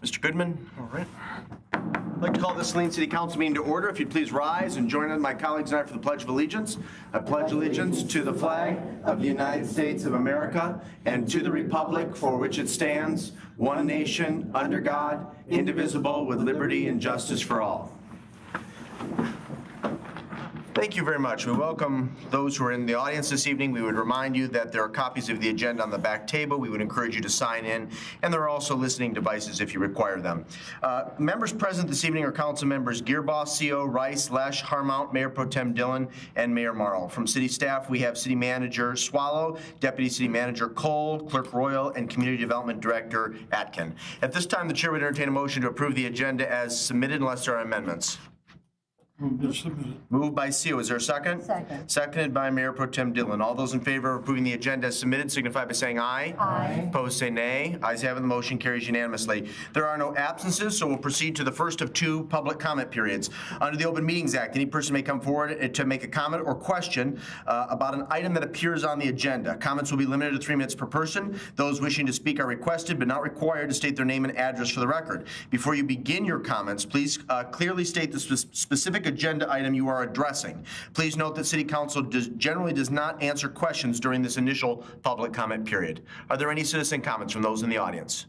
Mr. Goodman, all right. I'd like to call this Saline City Council meeting to order. If you'd please rise and join in my colleagues and I for the Pledge of Allegiance. I pledge allegiance to the flag of the United States of America and to the republic for which it stands, one nation, under God, indivisible, with liberty and justice for all. Thank you very much. We welcome those who are in the audience this evening. We would remind you that there are copies of the agenda on the back table. We would encourage you to sign in, and there are also listening devices if you require them. Members present this evening are Council Members Gearboss, CO, Rice, Lesh, Harmount, Mayor Pro Tem Dillon, and Mayor Marl. From City staff, we have City Manager Swallow, Deputy City Manager Cole, Clerk Royal, and Community Development Director Atkin. At this time, the Chair would entertain a motion to approve the agenda as submitted unless there are amendments. Moved by CO. Is there a second? Second. Seconded by Mayor Pro Tem Dillon. All those in favor of approving the agenda as submitted signify by saying aye. Aye. Opposed say nay. Ayes have it. The motion carries unanimously. There are no absences, so we'll proceed to the first of two public comment periods. Under the Open Meetings Act, any person may come forward to make a comment or question about an item that appears on the agenda. Comments will be limited to 3 minutes per person. Those wishing to speak are requested but not required to state their name and address for the record. Before you begin your comments, please clearly state the specific agenda item you are addressing. Please note that City Council generally does not answer questions during this initial public comment period. Are there any citizen comments from those in the audience?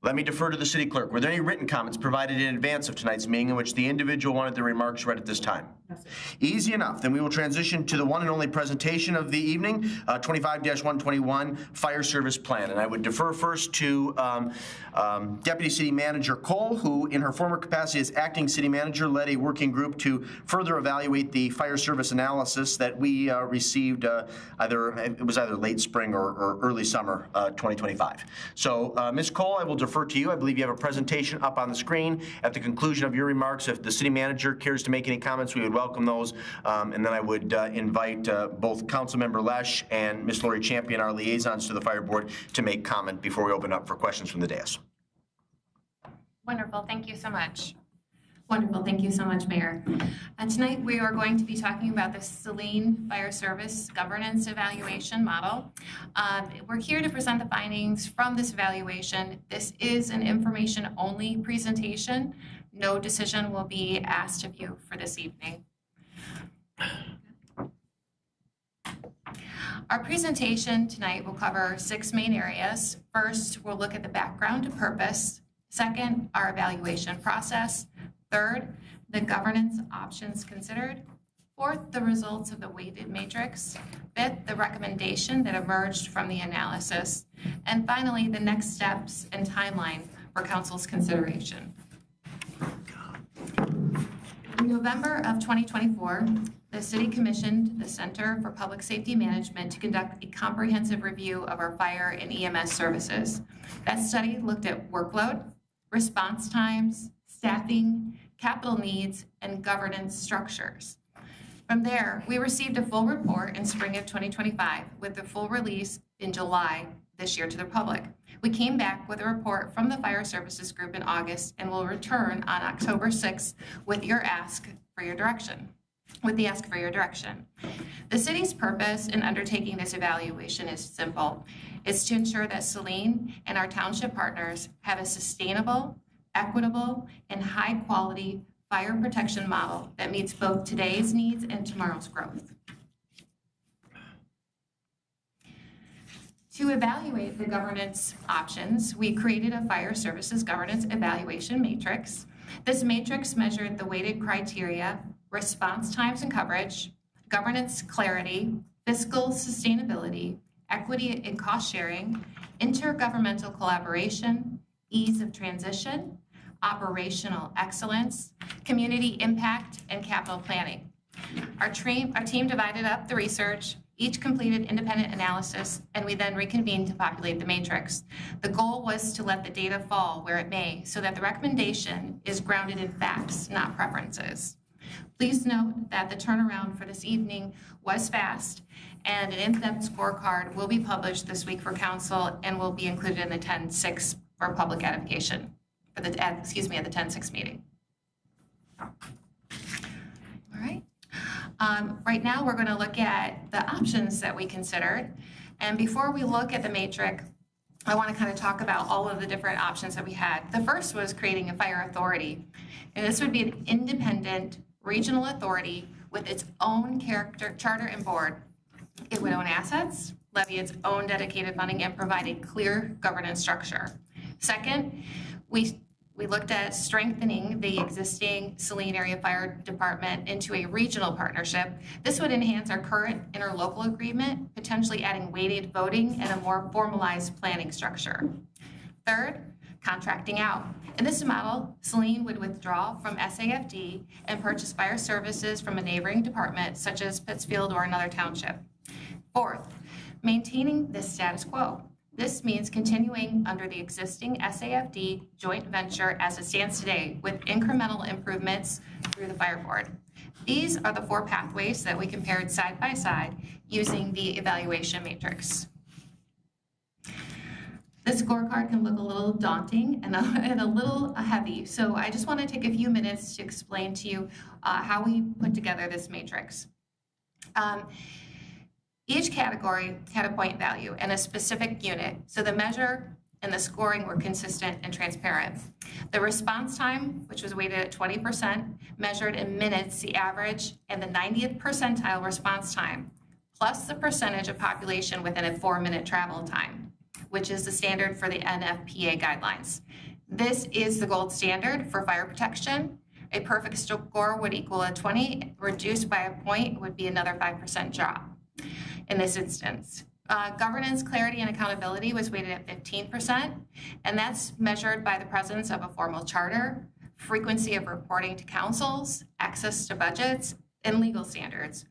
Let me defer to the City Clerk. Were there any written comments provided in advance of tonight's meeting in which the individual wanted their remarks read at this time? Yes, easy enough. Then we will transition to the one and only presentation of the evening, 25-121 Fire Service Plan. And I would defer first to Deputy City Manager Cole, who in her former capacity as Acting City Manager led a working group to further evaluate the fire service analysis that we received it was either late spring or early summer 2025. So Ms. Cole, I will defer to you. I believe you have a presentation up on the screen. At the conclusion of your remarks, if the City Manager cares to make any comments, we would welcome those. And then I would invite both Councilmember Lesh and Ms. Lori Champion, our liaisons to the Fire Board, to make comment before we open up for questions from the dais. Wonderful. Thank you so much. Wonderful. Thank you so much, Mayor. Tonight we are going to be talking about the Saline Fire Service Governance Evaluation Model. We're here to present the findings from this evaluation. This is an information-only presentation. No decision will be asked of you for this evening. Our presentation tonight will cover 6 main areas. First, we'll look at the background and purpose. Second, our evaluation process. Third, the governance options considered. Fourth, the results of the weighted matrix. Fifth, the recommendation that emerged from the analysis. And finally, the next steps and timeline for Council's consideration. In November of 2024, the City commissioned the Center for Public Safety Management to conduct a comprehensive review of our fire and EMS services. That study looked at workload, response times, staffing, capital needs, and governance structures. From there, we received a full report in spring of 2025 with the full release in July this year to the public. We came back with a report from the Fire Services Group in August and will return on October 6th with the ask for your direction. The city's purpose in undertaking this evaluation is simple. It's to ensure that Saline and our township partners have a sustainable, equitable, and high-quality fire protection model that meets both today's needs and tomorrow's growth. To evaluate the governance options, we created a fire services governance evaluation matrix. This matrix measured the weighted criteria, response times and coverage, governance clarity, fiscal sustainability, equity and cost sharing, intergovernmental collaboration, ease of transition, operational excellence, community impact, and capital planning. Our team divided up the research, each completed independent analysis, and we then reconvened to populate the matrix. The goal was to let the data fall where it may, so that the recommendation is grounded in facts, not preferences. Please note that the turnaround for this evening was fast, and an in-depth scorecard will be published this week for Council and will be included in the 10-6 for public edification, for the, at the 10-6 meeting. All right. Right now, we're going to look at the options that we considered. And before we look at the matrix, I want to kind of talk about all of the different options that we had. The first was creating a fire authority. And this would be an independent regional authority with its own charter and board. It would own assets, levy its own dedicated funding, and provide a clear governance structure. Second, we looked at strengthening the existing Saline Area Fire Department into a regional partnership. This would enhance our current interlocal agreement, potentially adding weighted voting and a more formalized planning structure. Third, contracting out. In this model, Saline would withdraw from SAFD and purchase fire services from a neighboring department, such as Pittsfield or another township. Fourth, maintaining the status quo. This means continuing under the existing SAFD joint venture as it stands today with incremental improvements through the fire board. These are the 4 pathways that we compared side by side using the evaluation matrix. This scorecard can look a little daunting and a little heavy, so I just want to take a few minutes to explain to you how we put together this matrix. Each category had a point value and a specific unit, so the measure and the scoring were consistent and transparent. The response time, which was weighted at 20%, measured in minutes the average and the 90th percentile response time, plus the percentage of population within a 4-minute travel time, which is the standard for the NFPA guidelines. This is the gold standard for fire protection. A perfect score would equal a 20, reduced by a point would be another 5% drop. In this instance, governance, clarity, and accountability was weighted at 15%, and that's measured by the presence of a formal charter, frequency of reporting to councils, access to budgets, and legal standards.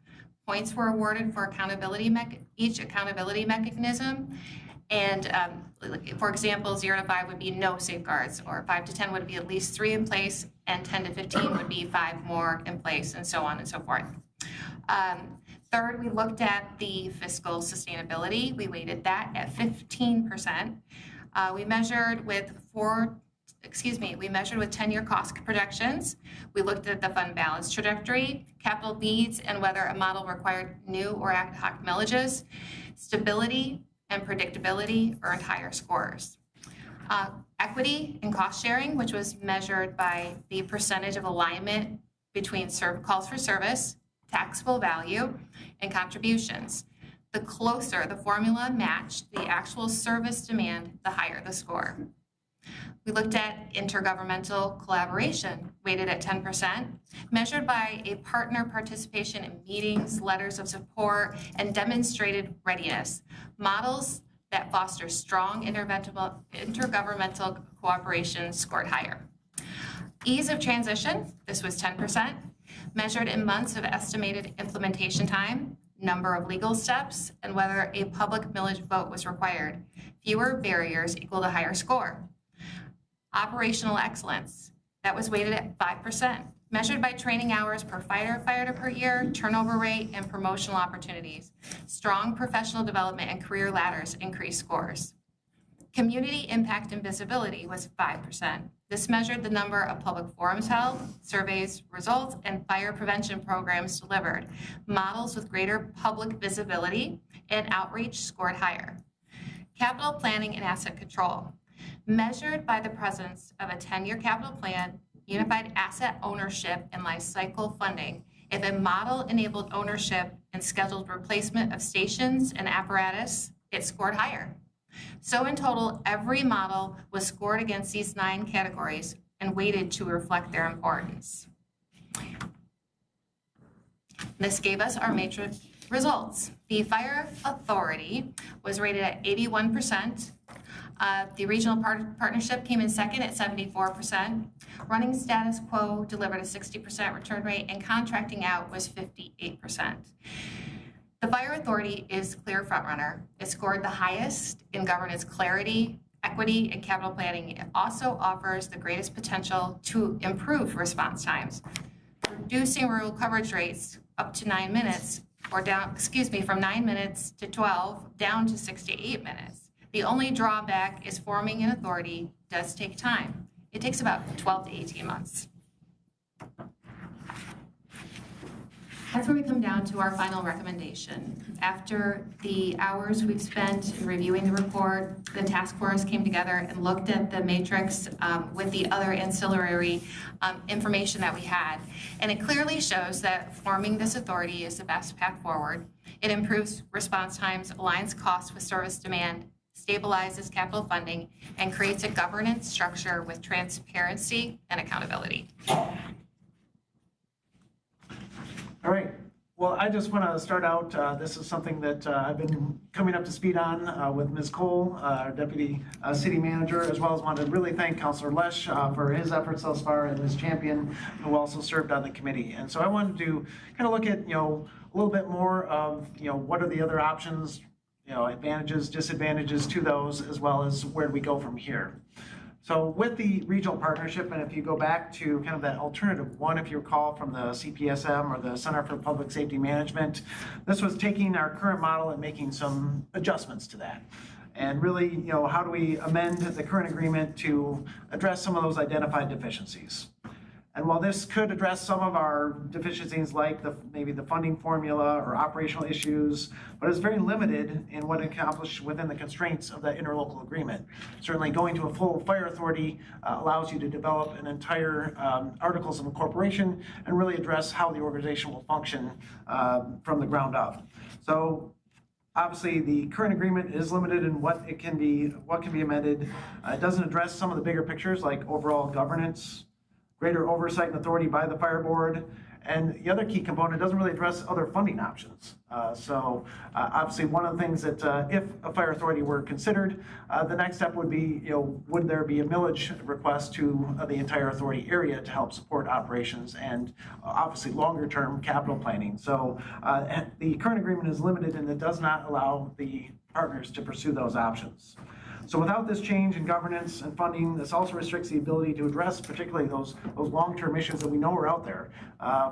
Points were awarded for each accountability mechanism, and for example, 0 to 5 would be no safeguards, or 5 to 10 would be at least 3 in place, and 10 to 15 would be 5 more in place, and so on and so forth. Third, we looked at the fiscal sustainability. We weighted that at 15%. We measured with 10-year cost projections. We looked at the fund balance trajectory, capital needs, and whether a model required new or ad hoc millages. Stability and predictability earned higher scores. Equity and cost sharing, which was measured by the percentage of alignment between calls for service, taxable value, and contributions. The closer the formula matched the actual service demand, the higher the score. We looked at intergovernmental collaboration, weighted at 10%, measured by a partner participation in meetings, letters of support, and demonstrated readiness. Models that foster strong intergovernmental cooperation scored higher. Ease of transition, this was 10%, measured in months of estimated implementation time, number of legal steps, and whether a public millage vote was required. Fewer barriers equal a higher score. Operational excellence, that was weighted at 5%, measured by training hours per firefighter per year, turnover rate, and promotional opportunities. Strong professional development and career ladders increased scores. Community impact and visibility was 5%. This measured the number of public forums held, surveys results, and fire prevention programs delivered. Models with greater public visibility and outreach scored higher. Capital planning and asset control, measured by the presence of a 10-year capital plan, unified asset ownership, and life cycle funding. If a model enabled ownership and scheduled replacement of stations and apparatus, it scored higher. So in total, every model was scored against these 9 categories and weighted to reflect their importance. This gave us our matrix results. The Fire Authority was rated at 81%. The regional partnership came in second at 74%. Running status quo delivered a 60% return rate, and contracting out was 58%. The Fire Authority is clear frontrunner. It scored the highest in governance clarity, equity, and capital planning. It also offers the greatest potential to improve response times, reducing rural coverage rates up to 9 minutes, or down, from 9 minutes to 12, down to 6 to 8 minutes. The only drawback is forming an authority does take time. It takes about 12 to 18 months. That's where we come down to our final recommendation. After the hours we've spent in reviewing the report, the task force came together and looked at the matrix with the other ancillary information that we had. And it clearly shows that forming this authority is the best path forward. It improves response times, aligns costs with service demand, stabilizes capital funding, and creates a governance structure with transparency and accountability. All right. Well, I just want to start out. This is something that I've been coming up to speed on with Ms. Cole, our Deputy City Manager, as well as want to really thank Councilor Lesh for his efforts thus far, and Ms. Champion, who also served on the committee. And so I wanted to kind of look at, a little bit more of, what are the other options, advantages, disadvantages to those, as well as where do we go from here. So with the regional partnership, and if you go back to kind of that alternative one, if you recall from the CPSM or the Center for Public Safety Management, this was taking our current model and making some adjustments to that. And really, how do we amend the current agreement to address some of those identified deficiencies? And while this could address some of our deficiencies like maybe the funding formula or operational issues, but it's very limited in what it accomplished within the constraints of that interlocal agreement. Certainly going to a full fire authority allows you to develop an entire articles of incorporation and really address how the organization will function from the ground up. So obviously, the current agreement is limited in what can be amended. It doesn't address some of the bigger pictures like overall governance, greater oversight and authority by the fire board, and the other key component doesn't really address other funding options. Obviously, one of the things that if a fire authority were considered, the next step would be, would there be a millage request to the entire authority area to help support operations and obviously longer term capital planning. So the current agreement is limited and it does not allow the partners to pursue those options. So without this change in governance and funding, this also restricts the ability to address particularly those long-term issues that we know are out there.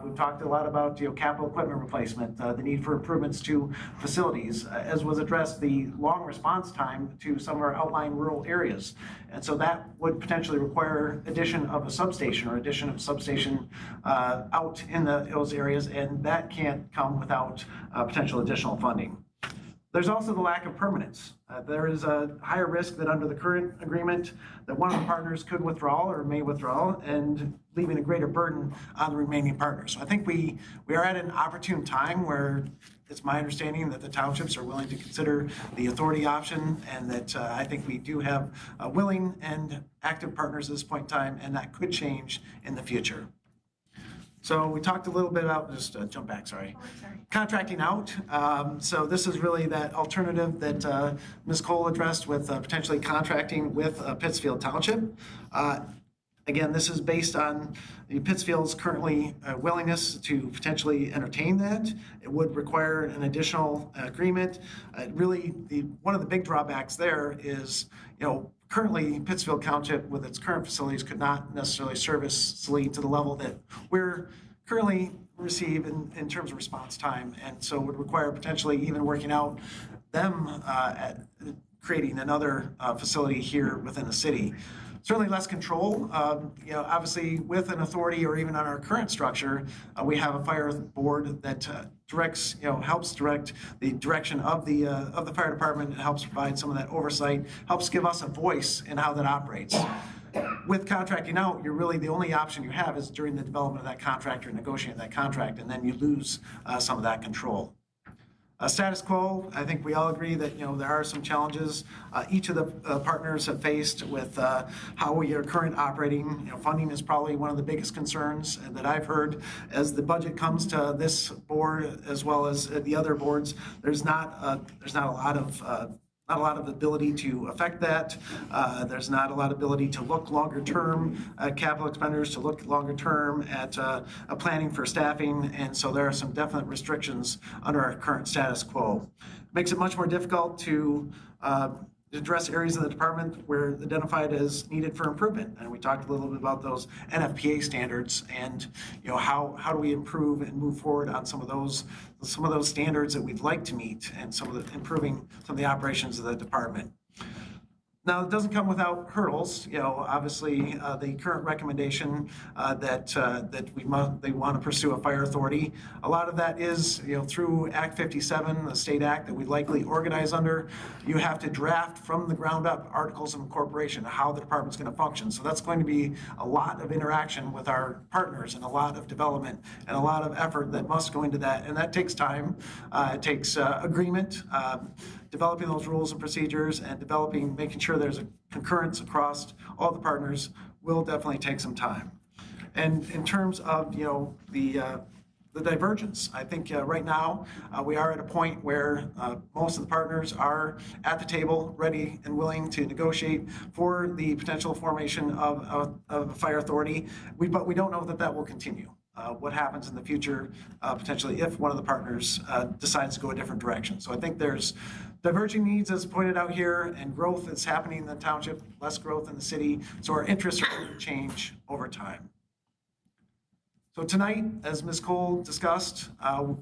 We've talked a lot about capital equipment replacement, the need for improvements to facilities, as was addressed the long response time to some of our outlying rural areas. And so that would potentially require addition of a substation or addition of a substation out in those areas, and that can't come without potential additional funding. There's also the lack of permanence. There is a higher risk that under the current agreement that one of the partners could withdraw or may withdraw and leaving a greater burden on the remaining partners. So I think we are at an opportune time where it's my understanding that the townships are willing to consider the authority option, and that I think we do have willing and active partners at this point in time, and that could change in the future. So we talked a little bit about, just jump back, sorry. Contracting out. So this is really that alternative that Ms. Cole addressed with potentially contracting with Pittsfield Township. Again, this is based on the Pittsfield's currently willingness to potentially entertain that. It would require an additional agreement. Really, one of the big drawbacks there is, currently Pittsfield Township with its current facilities could not necessarily service Saline to the level that we're currently receive in terms of response time, and so would require potentially even working out them at creating another facility here within the city. Certainly less control. Obviously with an authority or even on our current structure, we have a fire board that directs, helps direct the direction of the fire department. It helps provide some of that oversight, helps give us a voice in how that operates. With contracting out, you're really the only option you have is during the development of that contract or negotiating that contract, and then you lose some of that control. Status quo, I think we all agree that there are some challenges each of the partners have faced with how we are currently operating. Funding is probably one of the biggest concerns that I've heard as the budget comes to this board as well as the other boards. There's not a lot of ability to affect that. There's not a lot of ability to look longer term at capital expenditures, to look longer term at planning for staffing, and so there are some definite restrictions under our current status quo. It makes it much more difficult to address areas of the department where identified as needed for improvement. And we talked a little bit about those NFPA standards and how do we improve and move forward on some of those standards that we'd like to meet and some of the improving some of the operations of the department. Now, it doesn't come without hurdles. Obviously, the current recommendation that they want to pursue a fire authority. A lot of that is, through Act 57, the state act that we likely organize under. You have to draft from the ground up articles of incorporation, how the department's going to function. So that's going to be a lot of interaction with our partners and a lot of development and a lot of effort that must go into that. And that takes time. It takes agreement. Developing those rules and procedures and making sure there's a concurrence across all the partners will definitely take some time. And in terms of, the divergence, I think right now we are at a point where most of the partners are at the table, ready and willing to negotiate for the potential formation of a fire authority. But we don't know that will continue. What happens in the future, potentially, if one of the partners decides to go a different direction. So I think there's diverging needs, as pointed out here, and growth is happening in the township, less growth in the city. So our interests are going to change over time. So tonight, as Ms. Cole discussed,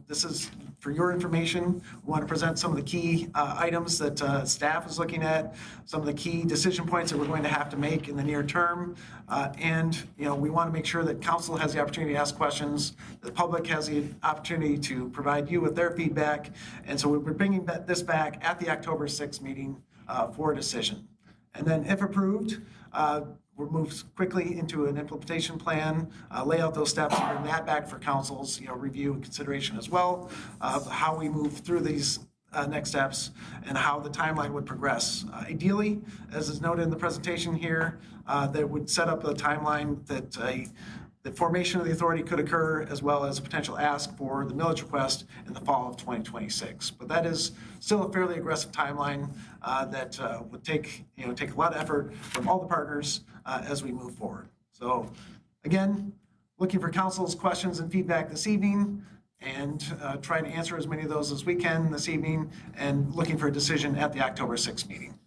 this is for your information. We want to present some of the key items that staff is looking at, some of the key decision points that we're going to have to make in the near term. And we want to make sure that council has the opportunity to ask questions, the public has the opportunity to provide you with their feedback. And so we're bringing this back at the October 6th meeting for a decision. And then if approved, we'll move quickly into an implementation plan, lay out those steps, and bring that back for council's review and consideration as well of how we move through these next steps and how the timeline would progress. Ideally, as is noted in the presentation here, that would set up a timeline that the formation of the authority could occur, as well as a potential ask for the millage request in the fall of 2026. But that is still a fairly aggressive timeline that would take a lot of effort from all the partners as we move forward. So again, looking for council's questions and feedback this evening, and trying to answer as many of those as we can this evening, and looking for a decision at the October 6th meeting.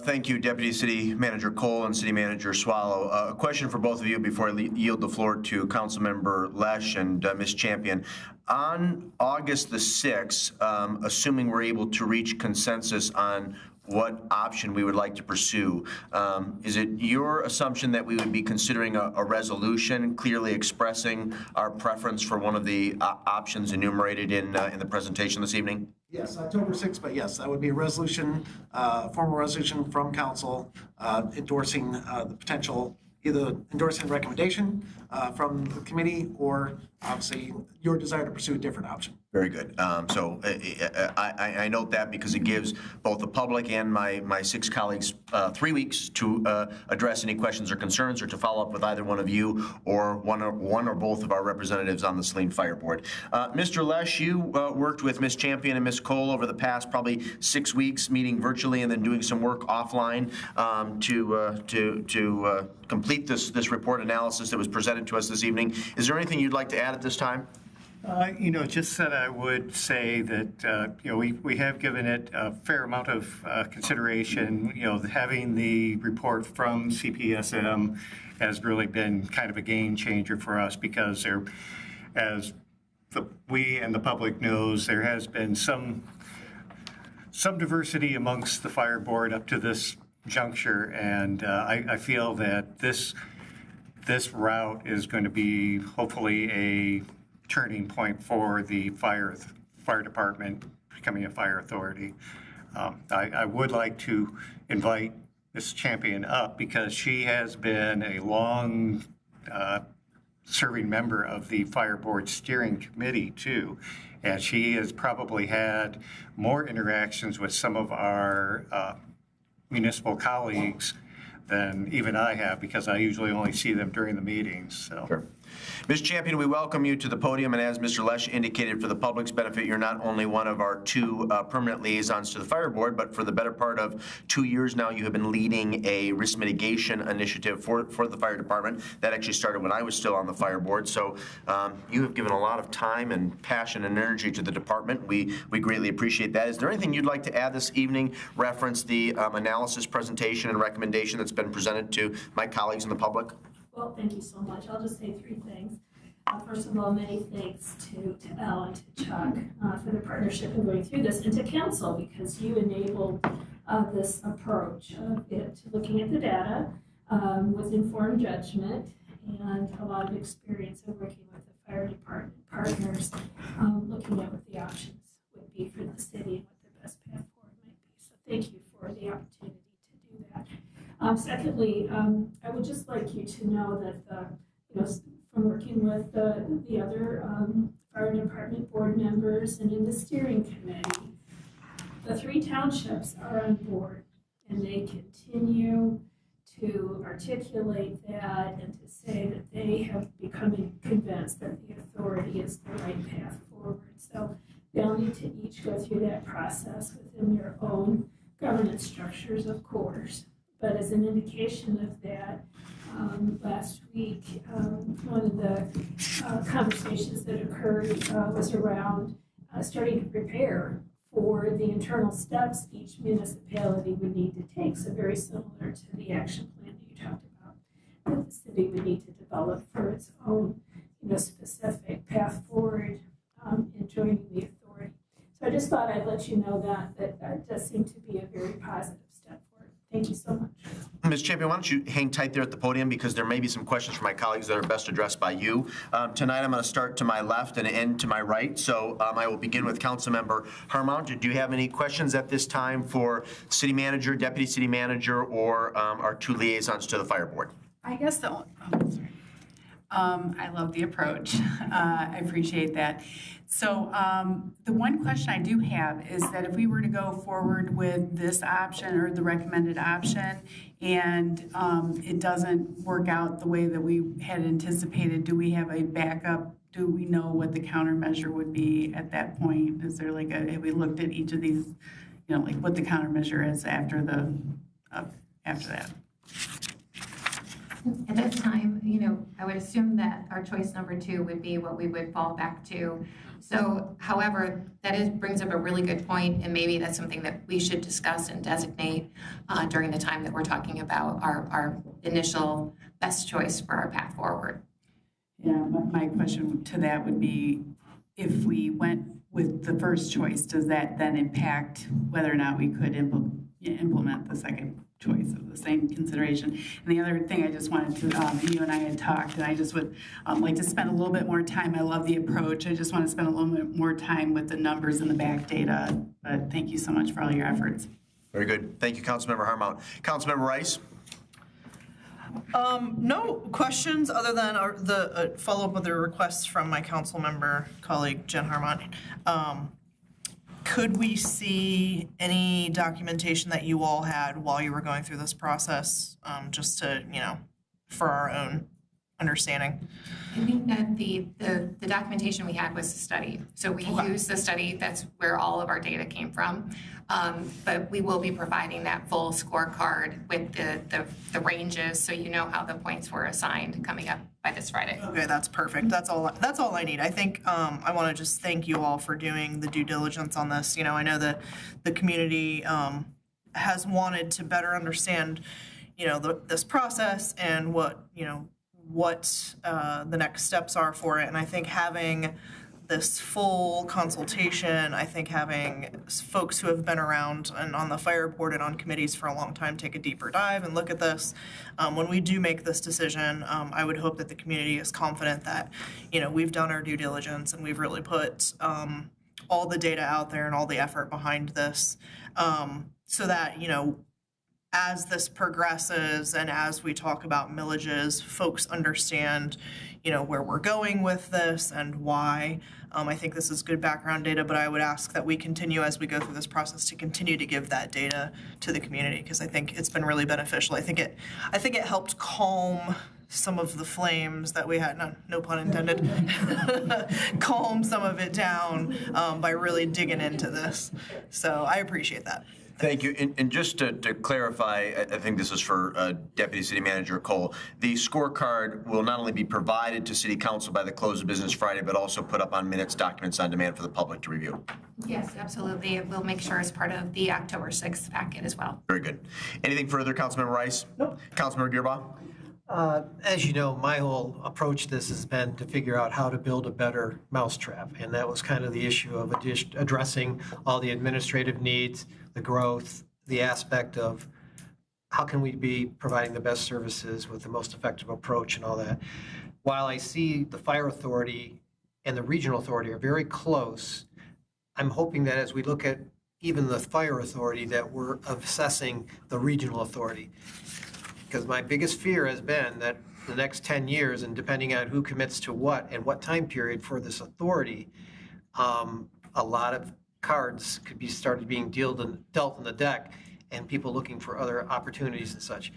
Thank you, Deputy City Manager Cole and City Manager Swallow. A question for both of you before I yield the floor to Councilmember Lesh and Ms. Champion. On August the 6th, assuming we're able to reach consensus on what option we would like to pursue, is it your assumption that we would be considering a resolution clearly expressing our preference for one of the options enumerated in the presentation this evening? Yes, October 6th, but yes, that would be a resolution, formal resolution from council endorsing the potential, either endorsing the recommendation from the committee or obviously your desire to pursue a different option. Very good. So I note that because it gives both the public and my 6 colleagues 3 weeks to address any questions or concerns, or to follow up with either one of you or one or both of our representatives on the Saline Fire Board. Mr. Lesh, you worked with Ms. Champion and Ms. Cole over the past probably 6 weeks, meeting virtually and then doing some work offline to complete this report analysis that was presented to us this evening. Is there anything you'd like to add at this time? Just that I would say that, we have given it a fair amount of consideration. Having the report from CPSM has really been kind of a game changer for us, because we and the public knows, there has been some diversity amongst the fire board up to this juncture, and I feel that this route is going to be hopefully a turning point for the fire department becoming a fire authority. I would like to invite Ms. Champion up, because she has been a long serving member of the fire board steering committee too, and she has probably had more interactions with some of our municipal colleagues than even I have, because I usually only see them during the meetings. So. Sure. Ms. Champion, we welcome you to the podium, and as Mr. Lesh indicated, for the public's benefit, you're not only one of our 2 permanent liaisons to the fire board, but for the better part of 2 years now, you have been leading a risk mitigation initiative for the fire department. That actually started when I was still on the fire board, so you have given a lot of time and passion and energy to the department. We greatly appreciate that. Is there anything you'd like to add this evening, reference the analysis presentation and recommendation that's been presented to my colleagues and the public? Well, thank you so much. I'll just say 3 things. First of all, many thanks to Al and to Chuck for the partnership in going through this, and to council, because you enabled this approach of it, looking at the data with informed judgment and a lot of experience of working with the fire department partners, looking at what the options would be for the city and what the best path forward might be. So thank you for the opportunity to do that. Secondly, I would just like you to know that from working with the other fire department board members and in the steering committee, the 3 townships are on board, and they continue to articulate that and to say that they have become convinced that the authority is the right path forward. So they'll need to each go through that process within their own governance structures, of course. But as an indication of that, last week, one of the conversations that occurred was around starting to prepare for the internal steps each municipality would need to take. So very similar to the action plan that you talked about, that the city would need to develop for its own, specific path forward in joining the authority. So I just thought I'd let you know that does seem to be a very positive step forward. Thank you so much. Ms. Champion, why don't you hang tight there at the podium, because there may be some questions from my colleagues that are best addressed by you. Tonight I'm going to start to my left and end to my right. So I will begin with Councilmember Harmount. Do you have any questions at this time for City Manager, Deputy City Manager, or our 2 liaisons to the Fire Board? I guess I love the approach. I appreciate that. So the one question I do have is that if we were to go forward with this option or the recommended option and it doesn't work out the way that we had anticipated, do we have a backup? Do we know what the countermeasure would be at that point? Is there have we looked at each of these, what the countermeasure is after that? At this time, I would assume that our choice number 2 would be what we would fall back to. So, however, that brings up a really good point, and maybe that's something that we should discuss and designate during the time that we're talking about our initial best choice for our path forward. Yeah, my question to that would be, if we went with the first choice, does that then impact whether or not we could implement the second choice of the same consideration? And the other thing I just wanted to, you and I had talked, and I just would like to spend a little bit more time. I love the approach. I just want to spend a little bit more time with the numbers and the back data. But thank you so much for all your efforts. Very good. Thank you, Councilmember Harmount. Councilmember Rice? No questions other than the follow-up with the requests from my council member colleague, Jen Harmont. Could we see any documentation that you all had while you were going through this process, just to, for our own understanding? I think that the documentation we had was the study. So we used the study. That's where all of our data came from. But we will be providing that full scorecard with the ranges, so you know how the points were assigned coming up by this Friday. Okay, that's perfect. That's all I need. I think I want to just thank you all for doing the due diligence on this. I know that the community has wanted to better understand, this process and what the next steps are for it. And I think having this full consultation, I think having folks who have been around and on the fire board and on committees for a long time take a deeper dive and look at this. When we do make this decision, I would hope that the community is confident that, we've done our due diligence and we've really put all the data out there and all the effort behind this, so that, as this progresses and as we talk about millages, folks understand, where we're going with this and why. I think this is good background data, but I would ask that we continue as we go through this process to continue to give that data to the community, because I think it's been really beneficial. I think it helped calm some of the flames that we had, no pun intended, calm some of it down by really digging into this. So I appreciate that. Thank you. And just to clarify, I think this is for Deputy City Manager Cole, the scorecard will not only be provided to City Council by the close of business Friday, but also put up on minutes documents on demand for the public to review. Yes, absolutely. We'll make sure it's part of the October 6th packet as well. Very good. Anything further, Councilmember Rice? Nope. Councilmember Gearbaugh? As you know, my whole approach to this has been to figure out how to build a better mousetrap, and that was kind of the issue of addressing all the administrative needs, the growth, the aspect of how can we be providing the best services with the most effective approach and all that. While I see the fire authority and the regional authority are very close, I'm hoping that as we look at even the fire authority, that we're assessing the regional authority. Because my biggest fear has been that the next 10 years, and depending on who commits to what and what time period for this authority, a lot of cards could be started being dealt in the deck, and people looking for other opportunities and such.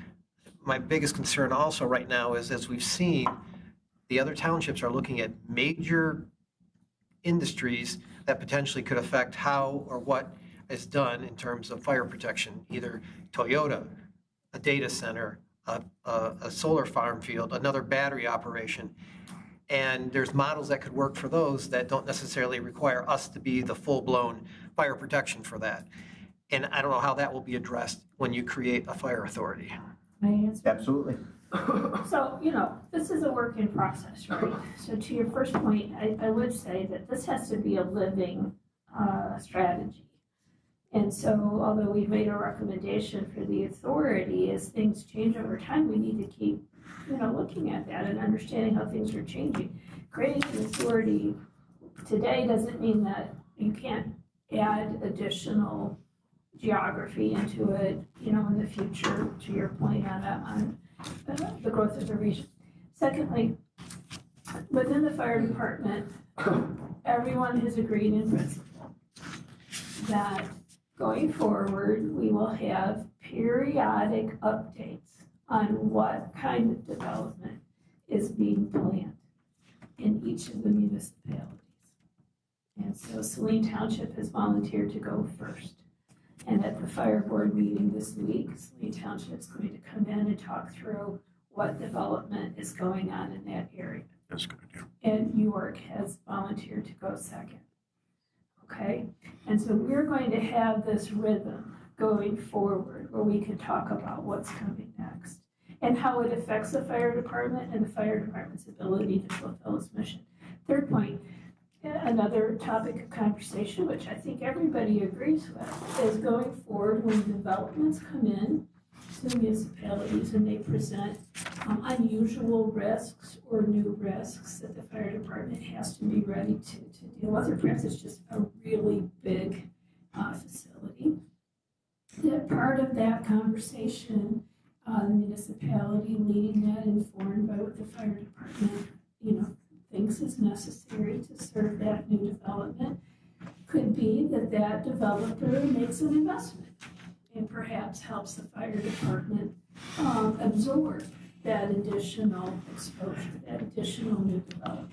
My biggest concern also right now is, as we've seen, the other townships are looking at major industries that potentially could affect how or what is done in terms of fire protection, either Toyota, a data center, a solar farm field, another battery operation. And there's models that could work for those that don't necessarily require us to be the full-blown fire protection for that. And I don't know how that will be addressed when you create a fire authority. May I answer? Absolutely. So, this is a work in process, right? So to your first point, I would say that this has to be a living strategy. And so although we've made a recommendation for the authority, as things change over time, we need to keep, looking at that and understanding how things are changing. Creating an authority today doesn't mean that you can't add additional geography into it, in the future, to your point on the growth of the region. Secondly, within the fire department, everyone has agreed in principle that going forward, we will have periodic updates on what kind of development is being planned in each of the municipalities. And so Saline Township has volunteered to go first. And at the fire board meeting this week, Saline Township is going to come in and talk through what development is going on in that area. That's good. Yeah. And York has volunteered to go second. Okay? And so we're going to have this rhythm going forward where we can talk about what's coming next and how it affects the fire department and the fire department's ability to fulfill its mission. Third point, another topic of conversation, which I think everybody agrees with, is going forward when developments come in to municipalities and they present unusual risks or new risks that the fire department has to be ready to deal with, or perhaps it's just a really big facility. That part of that conversation, the municipality leading that, informed by what the fire department, thinks is necessary to serve that new development, could be that developer makes an investment and perhaps helps the fire department absorb that additional exposure, that additional new development.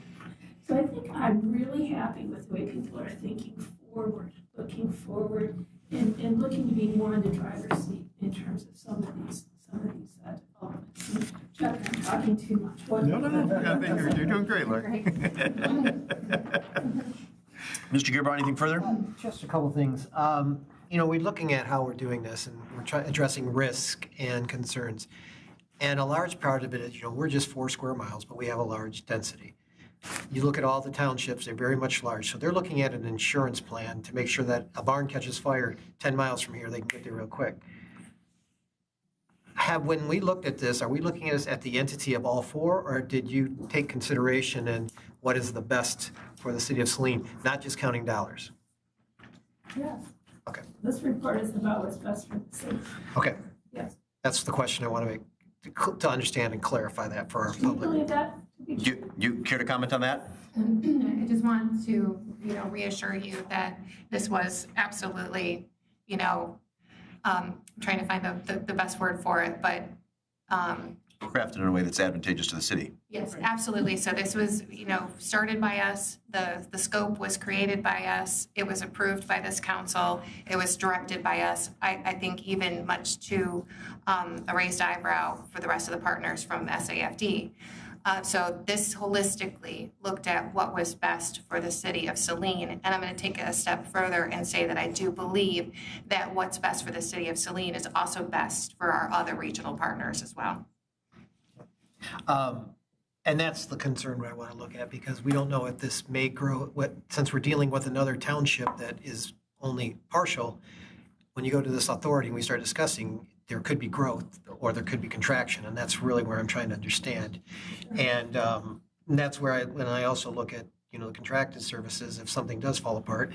So I think I'm really happy with the way people are thinking forward, looking forward, and looking to be more in the driver's seat in terms of some of these developments. And Chuck, I'm talking too much. No. I think you're doing great, Larry. Mr. Gerber, anything further? Just a couple things. We're looking at how we're doing this, and we're addressing risk and concerns. And a large part of it is, we're just 4 square miles, but we have a large density. You look at all the townships, they're very much large. So they're looking at an insurance plan to make sure that a barn catches fire 10 miles from here, they can get there real quick. When we looked at this, are we looking at this at the entity of all 4, or did you take consideration in what is the best for the city of Saline, not just counting dollars? Yes. Okay. This report is about what's best for the city. Okay. Yes. That's the question I want to make, to understand and clarify that for our Do you public. believe that? You care to comment on that? I just want to, reassure you that this was absolutely, trying to find the best word for it, but Crafted in a way that's advantageous to the city. yes, absolutely. So this was, started by us. The scope was created by us. It was approved by this council. It was directed by us. I think even much to a raised eyebrow for the rest of the partners from SAFD. So this holistically looked at what was best for the city of Saline. And I'm going to take it a step further and say that I do believe that what's best for the city of Saline is also best for our other regional partners as well. And that's the concern I want to look at, because we don't know if this may grow, since we're dealing with another township that is only partial, when you go to this authority and we start discussing, there could be growth or there could be contraction, and that's really where I'm trying to understand. And that's where when I also look at, the contracted services, if something does fall apart,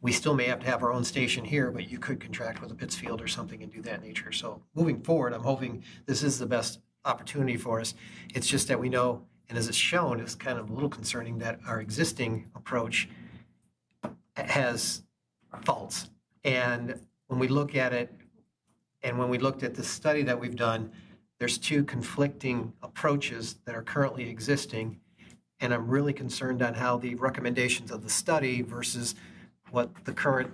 we still may have to have our own station here, but you could contract with a Pittsfield or something and do that nature. So moving forward, I'm hoping this is the best opportunity for us. It's just that we know, and as it's shown, it's kind of a little concerning that our existing approach has faults. And when we look at it, and when we looked at the study that we've done, there's two conflicting approaches that are currently existing. And I'm really concerned on how the recommendations of the study versus what the current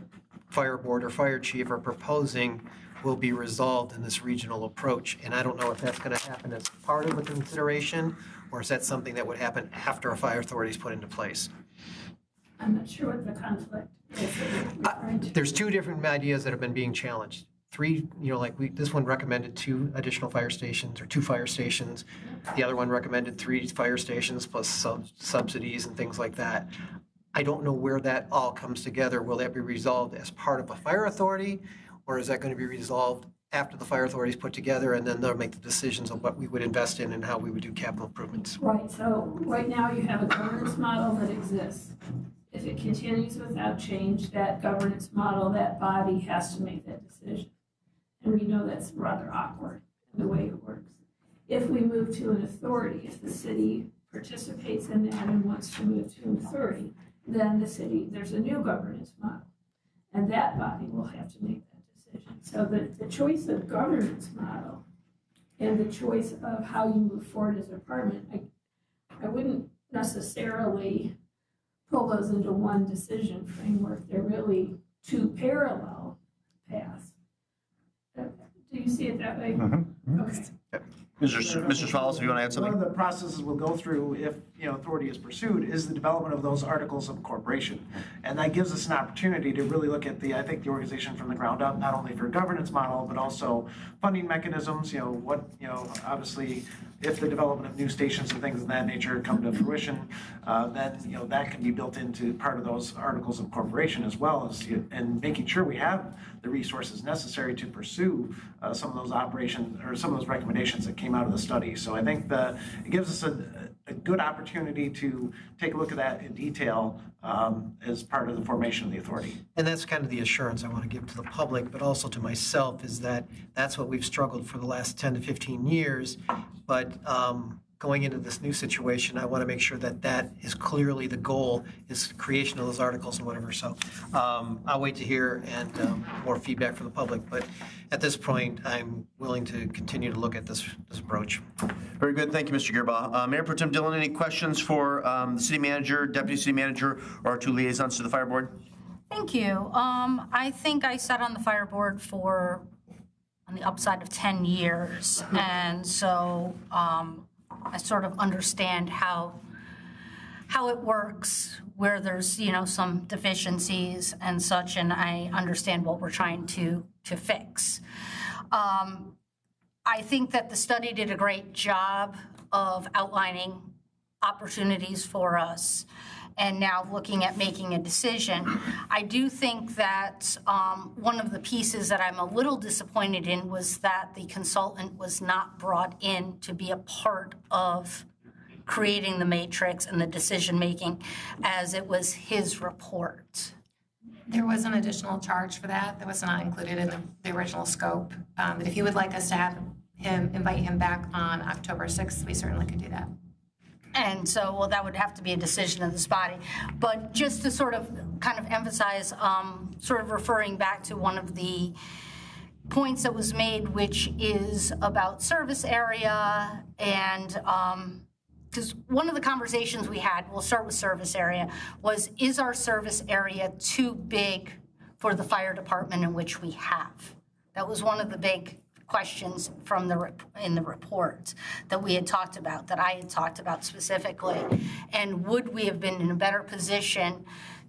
fire board or fire chief are proposing will be resolved in this regional approach. And I don't know if that's going to happen as part of the consideration, or is that something that would happen after a fire authority is put into place? I'm not sure what the conflict is that you're referring to. There's two different ideas that have been being challenged. Three, this one recommended 2 additional fire stations or 2 fire stations. The other one recommended 3 fire stations plus subsidies and things like that. I don't know where that all comes together. Will that be resolved as part of a fire authority, or is that going to be resolved after the fire authority is put together, and then they'll make the decisions on what we would invest in and how we would do capital improvements? Right, so right now you have a governance model that exists. If it continues without change, that governance model, that body has to make that decision. And we know that's rather awkward in the way it works. If we move to an authority, if the city participates in that and wants to move to an authority, then there's a new governance model. And that body will have to make that decision. So the choice of governance model and the choice of how you move forward as a department, I wouldn't necessarily pull those into one decision framework. They're really 2 parallel paths. Do you see it that way? Mm-hmm. Okay. Mr. Swallows, if you want to add something? One of the processes we'll go through if, authority is pursued is the development of those articles of incorporation. And that gives us an opportunity to really look at the organization from the ground up, not only for governance model, but also funding mechanisms, obviously, if the development of new stations and things of that nature come to fruition, then, that can be built into part of those articles of incorporation, as well as, and making sure we have the resources necessary to pursue some of those operations or some of those recommendations that came out of the study. So I think it gives us a good opportunity to take a look at that in detail as part of the formation of the authority. And that's kind of the assurance I want to give to the public, but also to myself, is that that's what we've struggled for the last 10 to 15 years. But going into this new situation, I want to make sure that that is clearly the goal, is creation of those articles and whatever. So I'll wait to hear and more feedback from the public. But at this point, I'm willing to continue to look at this approach. Very good. Thank you, Mr. Gerbaugh. Mayor Pro Tem Dillon, any questions for the city manager, deputy city manager, or our 2 liaisons to the fire board? Thank you. I think I sat on the fire board on the upside of 10 years. And so I sort of understand how it works, where there's, some deficiencies and such, and I understand what we're trying to fix. I think that the study did a great job of outlining opportunities for us, and now looking at making a decision. I do think that one of the pieces that I'm a little disappointed in was that the consultant was not brought in to be a part of creating the matrix and the decision-making, as it was his report. There was an additional charge for that. That was not included in the original scope. But if you would like us to invite him back on October 6th, we certainly could do that. And so, well, that would have to be a decision of this body. But just to sort of kind of emphasize, sort of referring back to one of the points that was made, which is about service area, and because one of the conversations we had, we'll start with service area, was, is our service area too big for the fire department in which we have? That was one of the big questions from in the report that we had talked about, that I had talked about specifically. And would we have been in a better position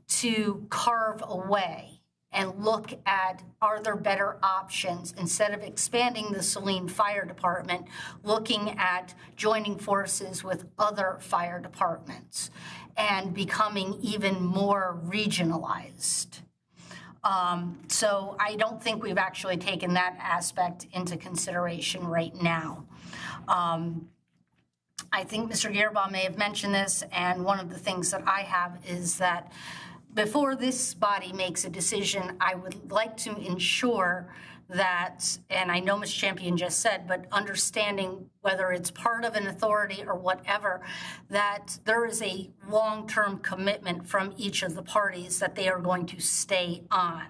to carve away and look at, are there better options, instead of expanding the Saline Fire Department, looking at joining forces with other fire departments and becoming even more regionalized. So I don't think we've actually taken that aspect into consideration right now. I think Mr. Gearbaugh may have mentioned this, and one of the things that I have is that before this body makes a decision, I would like to ensure that, and I know Ms. Champion just said, but understanding whether it's part of an authority or whatever, that there is a long-term commitment from each of the parties that they are going to stay on.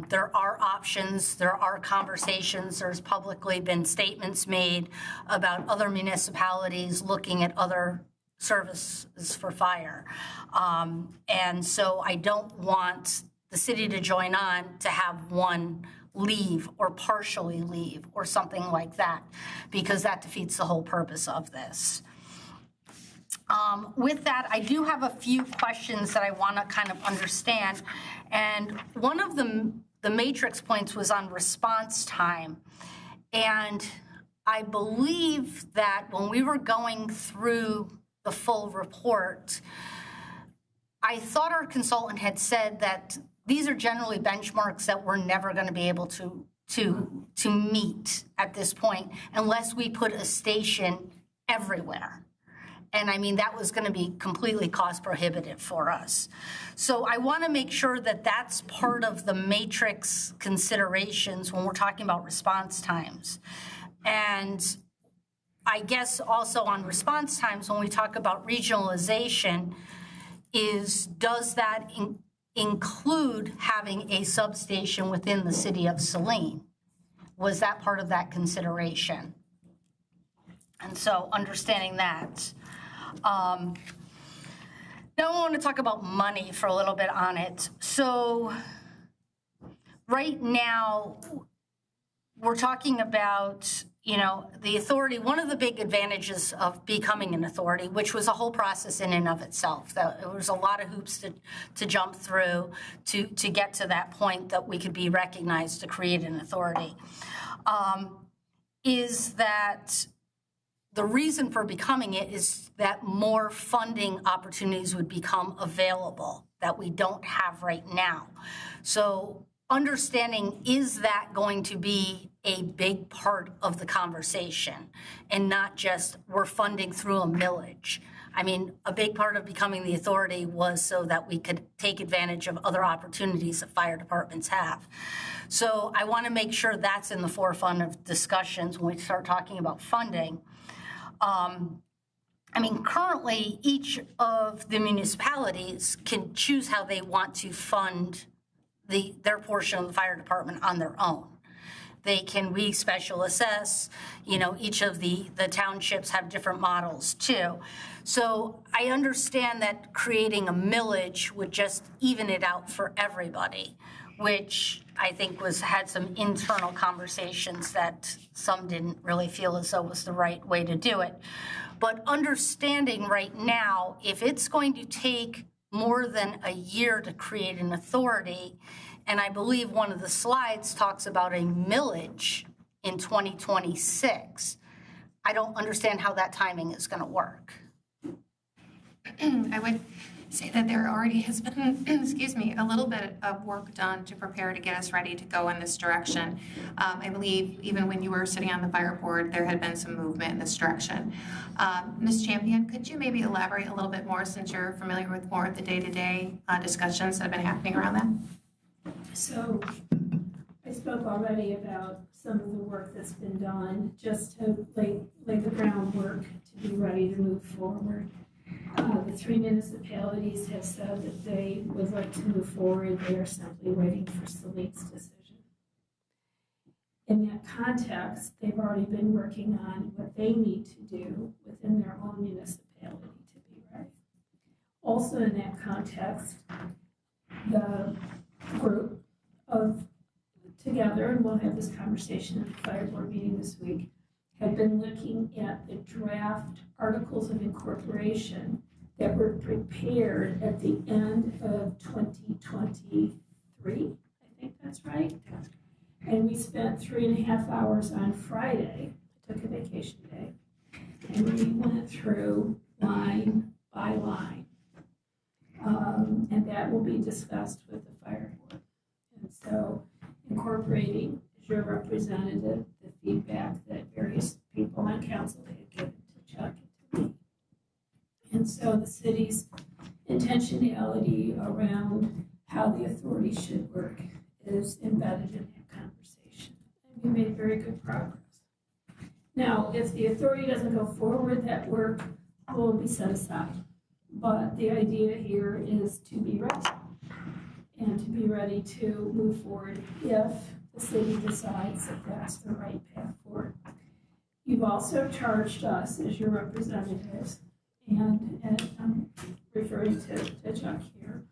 There are options, there are conversations, there's publicly been statements made about other municipalities looking at other services for fire. And so I don't want the city to join on to have one leave or partially leave or something like that, because that defeats the whole purpose of this. With that, I do have a few questions that I want to kind of understand. And one of the matrix points was on response time. And I believe that when we were going through the full report, I thought our consultant had said that these are generally benchmarks that we're never going to be able to meet at this point unless we put a station everywhere. And I mean, that was going to be completely cost prohibitive for us. So I want to make sure that that's part of the matrix considerations when we're talking about response times. And I guess also on response times, when we talk about regionalization, does that include having a substation within the city of Saline? Was that part of that consideration? And so understanding that. Now I want to talk about money for a little bit on it. So right now, we're talking about, you know, the authority. One of the big advantages of becoming an authority, which was a whole process in and of itself, that there was a lot of hoops to jump through to get to that point that we could be recognized to create an authority, is that the reason for becoming it is that more funding opportunities would become available that we don't have right now. So understanding, is that going to be a big part of the conversation and not just we're funding through a millage? I mean, a big part of becoming the authority was so that we could take advantage of other opportunities that fire departments have. So I want to make sure that's in the forefront of discussions when we start talking about funding. I mean, currently, each of the municipalities can choose how they want to fund their portion of the fire department on their own. We special assess, you know, each of the townships have different models too. So I understand that creating a millage would just even it out for everybody, which I think had some internal conversations that some didn't really feel as though was the right way to do it. But understanding right now, if it's going to take more than a year to create an authority, and I believe one of the slides talks about a millage in 2026, I don't understand how that timing is going to work. I would say that there already has been, excuse me, a little bit of work done to prepare to get us ready to go in this direction. I believe even when you were sitting on the fire board, there had been some movement in this direction. Ms. Champion, could you maybe elaborate a little bit more, since you're familiar with more of the day-to-day discussions that have been happening around that? So I spoke already about some of the work that's been done just to lay the groundwork to be ready to move forward. The three municipalities have said that they would like to move forward. They are simply waiting for Saline's decision. In that context, they've already been working on what they need to do within their own municipality to be ready. Also in that context, the group of together, and we'll have this conversation at the fire board meeting this week, had been looking at the draft articles of incorporation that were prepared at the end of 2023. I think that's right. And we spent 3.5 hours on Friday. I took a vacation day. And we went through line by line. And that will be discussed with the fire board. reiterating, as your representative, the feedback that various people on council had given to Chuck and to me. And so the city's intentionality around how the authority should work is embedded in that conversation. And we made very good progress. Now, if the authority doesn't go forward, that work will be set aside. But the idea here is to be ready, and to be ready to move forward if the city decides that that's the right path forward. You've also charged us as your representatives, and I'm referring to Chuck here,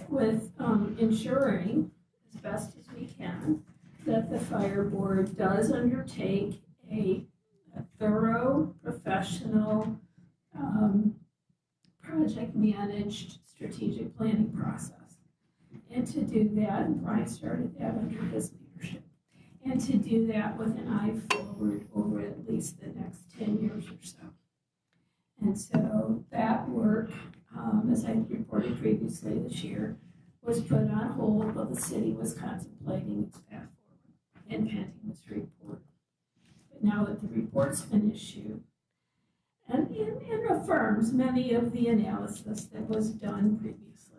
with ensuring as best as we can that the fire board does undertake a thorough, professional, project managed strategic planning process. And to do that, and Brian started that under his leadership, and to do that with an eye forward over at least the next 10 years or so. And so that work, as I reported previously this year, was put on hold while the city was contemplating its path forward and pending this report. But now that the report's been issued, and affirms many of the analysis that was done previously,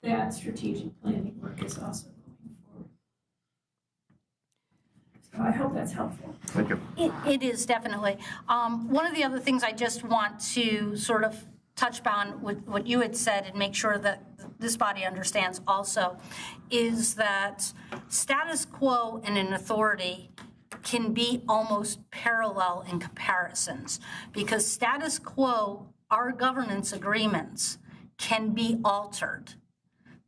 that strategic planning work is also going forward. So I hope that's helpful. Thank you. It is definitely. One of the other things I just want to sort of touch on with what you had said and make sure that this body understands also is that status quo and an authority can be almost parallel in comparisons, because status quo, our governance agreements, can be altered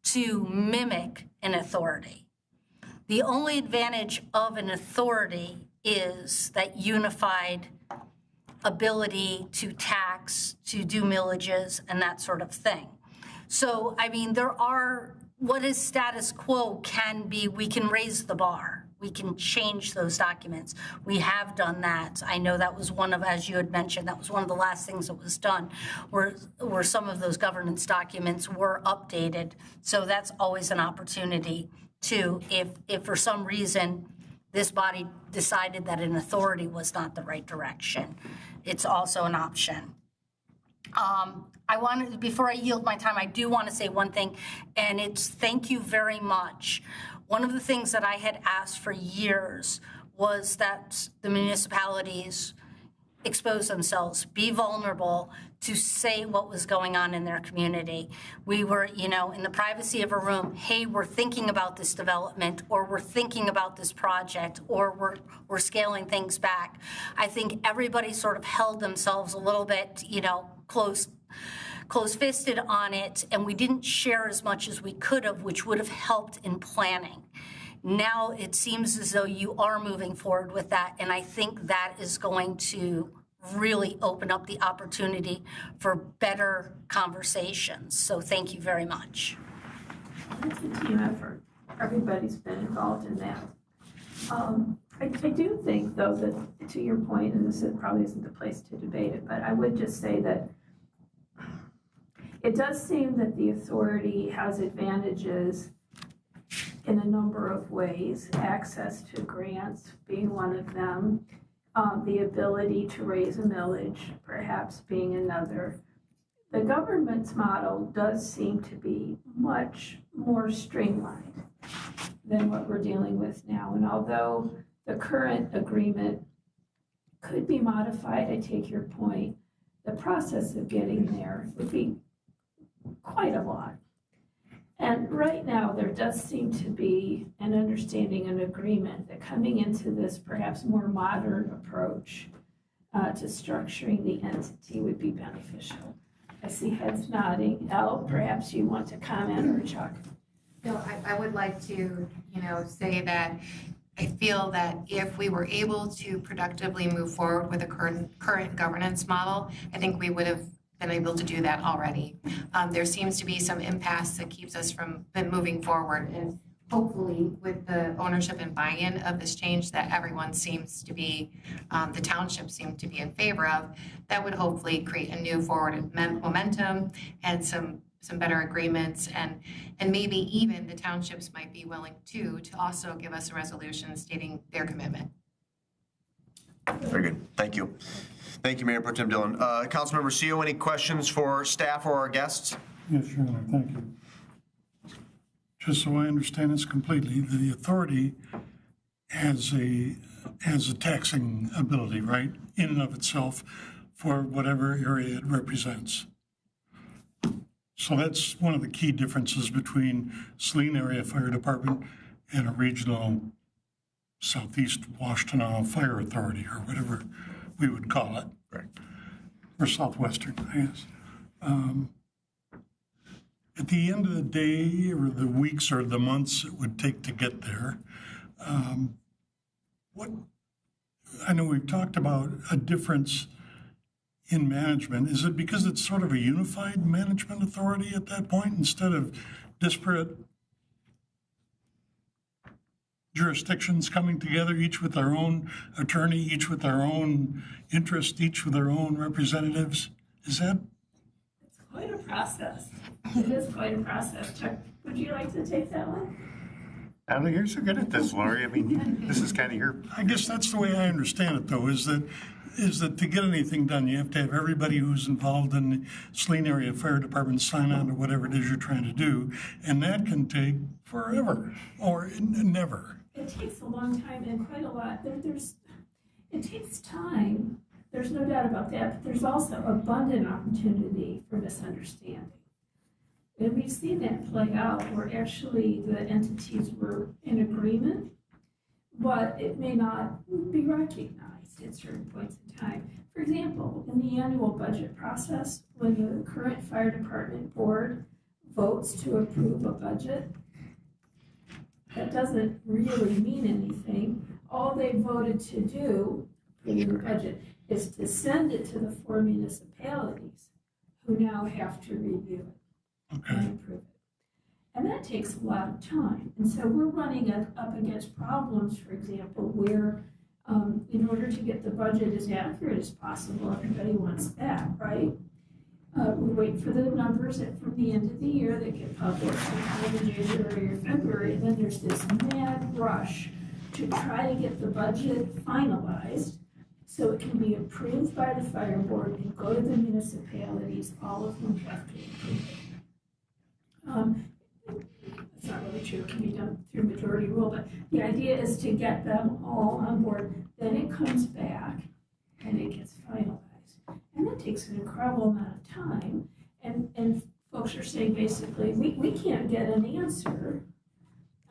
to mimic an authority. The only advantage of an authority is that unified ability to tax, to do millages, and that sort of thing. So, I mean, what is status quo can be, we can raise the bar. We can change those documents. We have done that. I know that was one of, as you had mentioned, that was one of the last things that was done, where some of those governance documents were updated. So that's always an opportunity to, if for some reason this body decided that an authority was not the right direction, it's also an option. I wanted, before I yield my time, I do want to say one thing, and it's thank you very much. One of the things that I had asked for years was that the municipalities expose themselves, be vulnerable, to say what was going on in their community. We were, in the privacy of a room, hey, we're thinking about this development, or we're thinking about this project, or we're scaling things back. I think everybody sort of held themselves a little bit, close-fisted on it, and we didn't share as much as we could have, which would have helped in planning. Now it seems as though you are moving forward with that, and I think that is going to really open up the opportunity for better conversations. So thank you very much. It's a team effort. Everybody's been involved in that. I do think, though, that to your point, and this probably isn't the place to debate it, but I would just say that it does seem that the authority has advantages in a number of ways, access to grants being one of them, the ability to raise a millage perhaps being another. The government's model does seem to be much more streamlined than what we're dealing with now. And although the current agreement could be modified, I take your point, the process of getting there would be quite a lot. And right now, there does seem to be an understanding and agreement that coming into this perhaps more modern approach to structuring the entity would be beneficial. I see heads nodding. Elle, perhaps you want to comment, or Chuck? No, I would like to, say that I feel that if we were able to productively move forward with a current governance model, I think we would have been able to do that already. There seems to be some impasse that keeps us from moving forward, and hopefully with the ownership and buy-in of this change that everyone seems to be, the township seem to be in favor of, that would hopefully create a new forward momentum and some some better agreements, and maybe even the townships might be willing to also give us a resolution stating their commitment. Very good. Thank you. Thank you, Mayor Pro Tem Dillon. Councilmember Seal, any questions for staff or our guests? Yes, Your Honor, thank you. Just so I understand this completely, the authority has a taxing ability, right, in and of itself for whatever area it represents. So that's one of the key differences between Saline Area Fire Department and a regional Southeast Washtenaw Fire Authority, or whatever we would call it. Right. Or Southwestern, I guess. At the end of the day, or the weeks or the months it would take to get there, I know we've talked about a difference in management. Is it because it's sort of a unified management authority at that point instead of disparate jurisdictions coming together, each with their own attorney, each with their own interest, each with their own representatives? Is that? It's quite a process. It is quite a process. Chuck, would you like to take that one? I don't think you're so good at this, Lori. I mean, this is kind of your. I guess that's the way I understand it, though, is that to get anything done, you have to have everybody who's involved in the Saline Area Fire Department sign on to whatever it is you're trying to do, and that can take forever or never. It takes a long time and quite a lot. It takes time. There's no doubt about that, but there's also abundant opportunity for misunderstanding. And we've seen that play out where actually the entities were in agreement, but it may not be recognized at certain points in time. For example, in the annual budget process, when the current fire department board votes to approve a budget, that doesn't really mean anything. All they voted to do for the budget is to send it to the 4 municipalities who now have to review it. Okay. And approve it. And that takes a lot of time. And so we're running up against problems, for example, where in order to get the budget as accurate as possible, everybody wants that, right? We wait for the numbers from the end of the year that get published sometime in January or February, and then there's this mad rush to try to get the budget finalized so it can be approved by the fire board and go to the municipalities, all of whom have to approve it. That's not really true, it can be done through majority rule, but the idea is to get them all on board. Then it comes back and it gets finalized. And that takes an incredible amount of time. And folks are saying basically, we can't get an answer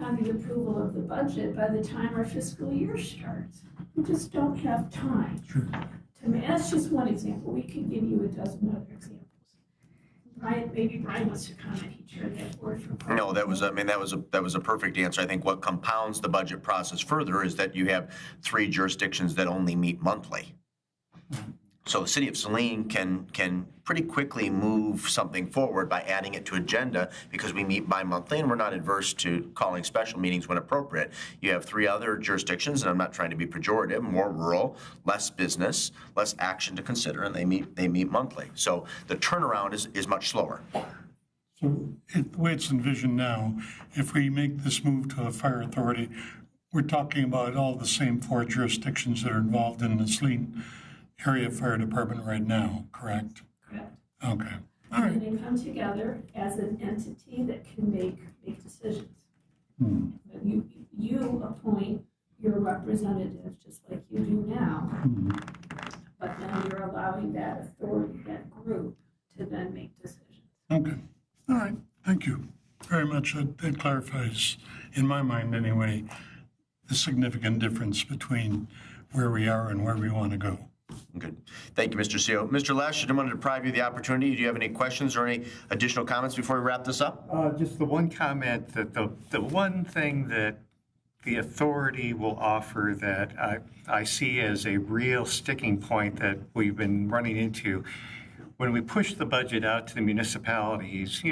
on the approval of the budget by the time our fiscal year starts. We just don't have time. Sure. That's just one example. We could give you a dozen other examples. Maybe Brian wants to comment. He chaired that board for. No, that was a perfect answer. I think what compounds the budget process further is that you have 3 jurisdictions that only meet monthly. So the city of Saline can pretty quickly move something forward by adding it to agenda because we meet bi-monthly and we're not adverse to calling special meetings when appropriate. You have 3 other jurisdictions, and I'm not trying to be pejorative, more rural, less business, less action to consider, and they meet monthly. So the turnaround is much slower. So the way it's envisioned now, if we make this move to a fire authority, we're talking about all the same 4 jurisdictions that are involved in the Saline Area Fire Department right now, correct? Correct. Okay. All right. And they come together as an entity that can make decisions. You appoint your representatives just like you do now, but then you're allowing that authority, that group, to then make decisions. Okay. All right. Thank you very much. That clarifies, in my mind anyway, the significant difference between where we are and where we want to go. Good. Thank you, Mr. Seal. Mr. Lesh, I didn't want to deprive you of the opportunity. Do you have any questions or any additional comments before we wrap this up? Just the one comment that the one thing that the authority will offer that I see as a real sticking point that we've been running into when we push the budget out to the municipalities,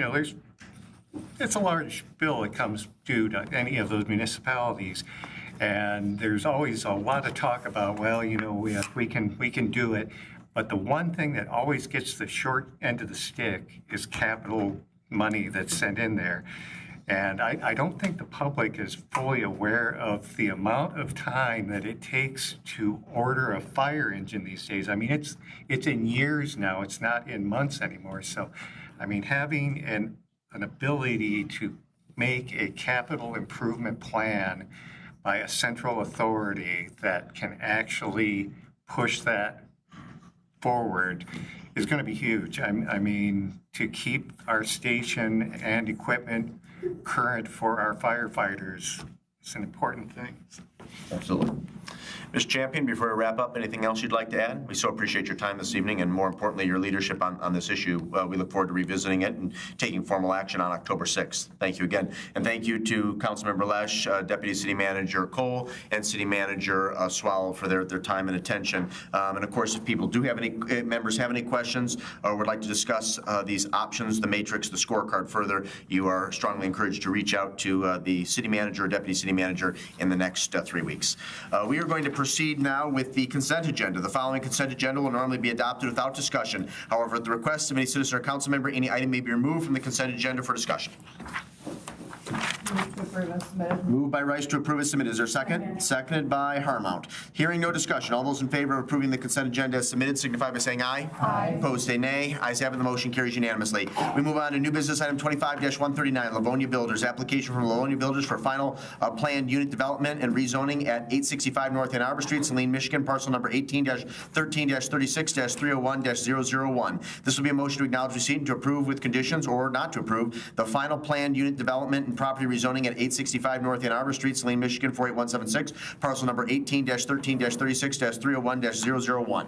it's a large bill that comes due to any of those municipalities. And there's always a lot of talk about, well, we can do it. But the one thing that always gets the short end of the stick is capital money that's sent in there. And I don't think the public is fully aware of the amount of time that it takes to order a fire engine these days. I mean, it's in years now. It's not in months anymore. So, I mean, having an ability to make a capital improvement plan by a central authority that can actually push that forward is going to be huge. I mean, to keep our station and equipment current for our firefighters is an important thing. Absolutely. Ms. Champion, before we wrap up, anything else you'd like to add? We so appreciate your time this evening and, more importantly, your leadership on this issue. We look forward to revisiting it and taking formal action on October 6th. Thank you again. And thank you to Councilmember Lesh, Deputy City Manager Cole, and City Manager Swallow for their time and attention. And of course, if people do have any, members have any questions or would like to discuss these options, the matrix, the scorecard further, you are strongly encouraged to reach out to the City Manager or Deputy City Manager in the next 3 weeks. We are going to proceed now with the consent agenda. The following consent agenda will normally be adopted without discussion. However, at the request of any citizen or council member, any item may be removed from the consent agenda for discussion. Moved by Rice to approve as submitted. Is there a second? Seconded by Harmount. Hearing no discussion, all those in favor of approving the consent agenda as submitted signify by saying aye. Aye. Opposed, say nay. Ayes have it, the motion carries unanimously. We move on to new business item 25-139, Livonia Builders. Application from Livonia Builders for final planned unit development and rezoning at 865 North Ann Arbor Street, Saline, Michigan, parcel number 18-13-36-301-001. This will be a motion to acknowledge receipt and to approve with conditions or not to approve the final planned unit development and property rezoning at 865 North Ann Arbor Street, Saline, Michigan, 48176, parcel number 18-13-36-301-001.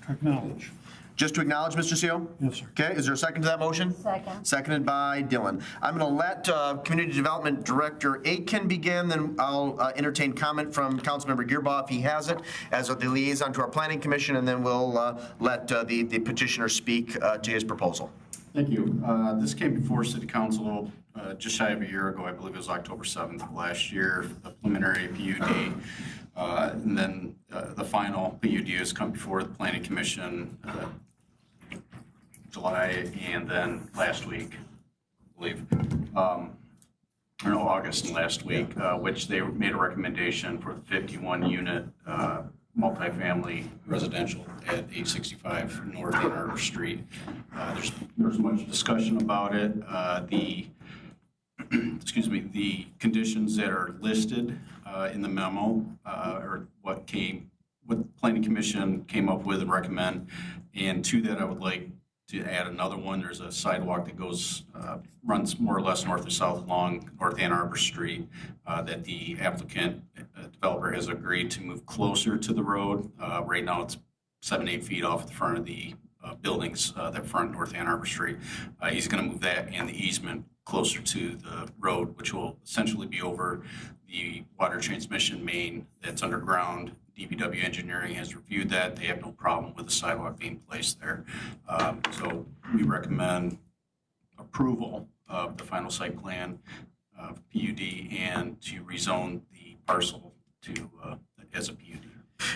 To acknowledge. Just to acknowledge, Mr. Seal? Yes, sir. Okay, is there a second to that motion? Second. Seconded by Dylan. I'm going to let Community Development Director Aitken begin, then I'll entertain comment from Councilmember Gearbaugh if he has it, as the liaison to our Planning Commission, and then we'll let the petitioner speak to his proposal. Thank you. This came before City Council just shy of a year ago. I believe it was October 7th of last year, the preliminary PUD. And then the final PUD has come before the Planning Commission July and then last week, I believe, or no, August and last week, which they made a recommendation for the 51-unit multifamily residential at 865 North Ann Arbor Street. There's much discussion about it. The conditions that are listed in the memo are what the Planning Commission came up with and recommend. And to that, I would like to add another one. There's a sidewalk that goes, runs more or less north or south along North Ann Arbor Street that the applicant developer has agreed to move closer to the road. Right now it's 7-8 feet off the front of the buildings that front North Ann Arbor Street. He's going to move that and the easement closer to the road, which will essentially be over the water transmission main that's underground. DPW engineering has reviewed that. They have no problem with the sidewalk being placed there. So we recommend approval of the final site plan of PUD and to rezone the parcel to as a PUD.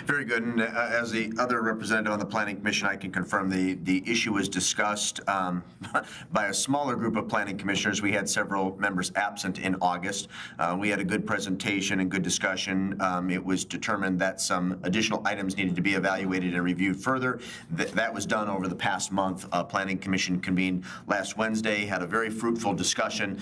Very good. And as the other representative on the Planning Commission, I can confirm the issue was discussed by a smaller group of planning commissioners. We had several members absent in August. We had a good presentation and good discussion. It was determined that some additional items needed to be evaluated and reviewed further. That was done over the past month. Planning Commission convened last Wednesday, had a very fruitful discussion,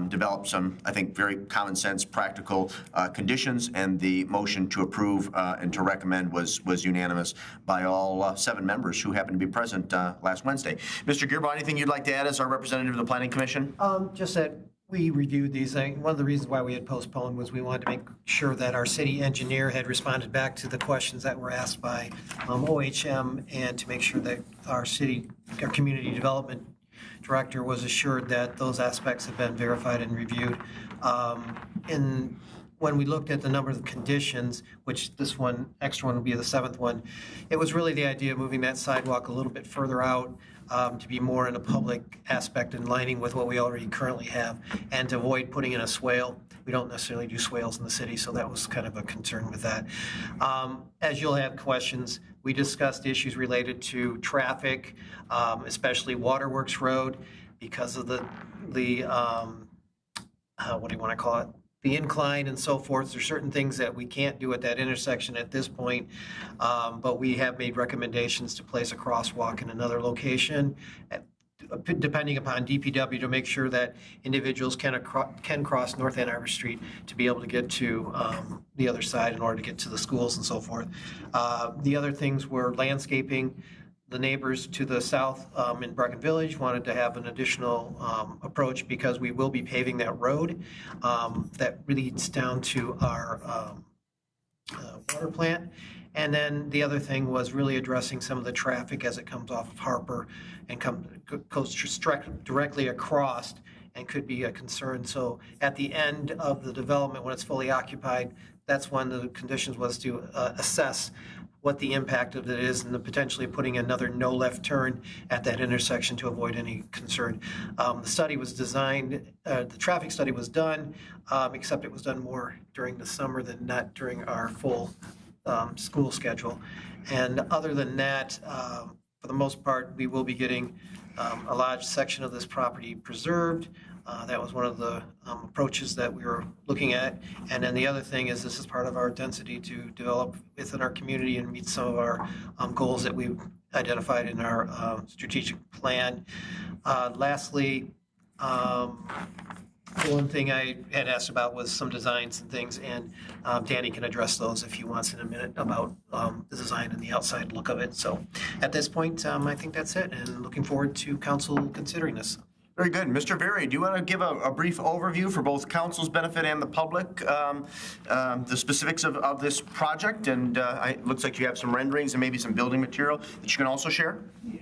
developed some, I think, very common sense, practical conditions, and the motion to approve and to recommend was unanimous by all 7 members who happened to be present last Wednesday. Mr. Gearbaugh, anything you'd like to add as our representative of the Planning Commission? Just that we reviewed these. One of the reasons why we had postponed was we wanted to make sure that our city engineer had responded back to the questions that were asked by OHM, and to make sure that our community development director was assured that those aspects have been verified and reviewed. When we looked at the number of conditions, which this one, extra one will be the 7th one, it was really the idea of moving that sidewalk a little bit further out to be more in a public aspect and lining with what we already currently have, and to avoid putting in a swale. We don't necessarily do swales in the city, so that was kind of a concern with that. As you'll have questions, we discussed issues related to traffic, especially Waterworks Road. because of the what do you want to call it? The incline and so forth. There's certain things that we can't do at that intersection at this point, but we have made recommendations to place a crosswalk in another location, depending upon DPW, to make sure that individuals can cross North Ann Arbor Street to be able to get to the other side in order to get to the schools and so forth. The other things were landscaping. The neighbors to the south in Brecken Village wanted to have an additional approach because we will be paving that road that leads down to our water plant. And then the other thing was really addressing some of the traffic as it comes off of Harper and goes directly across and could be a concern. So at the end of the development, when it's fully occupied, that's when the conditions was to assess what the impact of it is, and then potentially putting another no left turn at that intersection to avoid any concern. The study was designed, the traffic study was done, except it was done more during the summer than not during our full school schedule. And other than that, for the most part, we will be getting a large section of this property preserved. That was one of the approaches that we were looking at. And then the other thing is this is part of our density to develop within our community and meet some of our goals that we've identified in our strategic plan. Lastly, the one thing I had asked about was some designs and things, and Danny can address those if he wants in a minute about the design and the outside look of it. So at this point, I think that's it, and looking forward to council considering this. Very good. Mr. Very, do you want to give a brief overview for both council's benefit and the public, the specifics of this project? And it looks like you have some renderings and maybe some building material that you can also share? Yeah.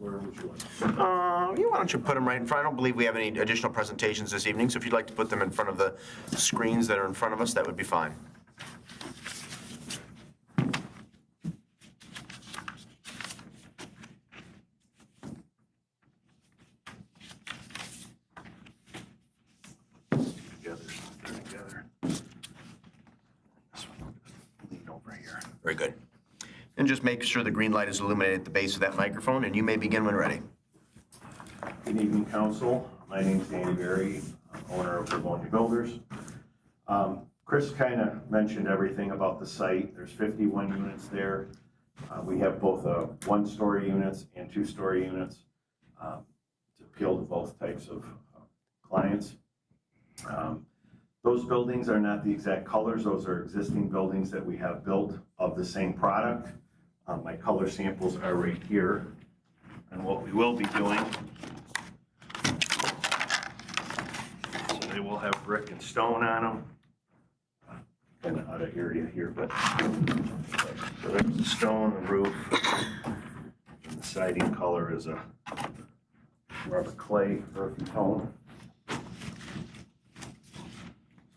Where would you like? Why don't you put them right in front? I don't believe we have any additional presentations this evening, so if you'd like to put them in front of the screens that are in front of us, that would be fine. Very good. And just make sure the green light is illuminated at the base of that microphone, and you may begin when ready. Good evening, council. My name is Danny Berry, owner of Livonia Builders. Chris kind of mentioned everything about the site. There's 51 units there. We have both one-story units and two-story units to appeal to both types of clients. Those buildings are not the exact colors. Those are existing buildings that we have built of the same product. My color samples are right here. And what we will be doing, so they will have brick and stone on them. Kind of out of area here, but so there's the stone, the roof. And the siding color is more of a clay earthy tone.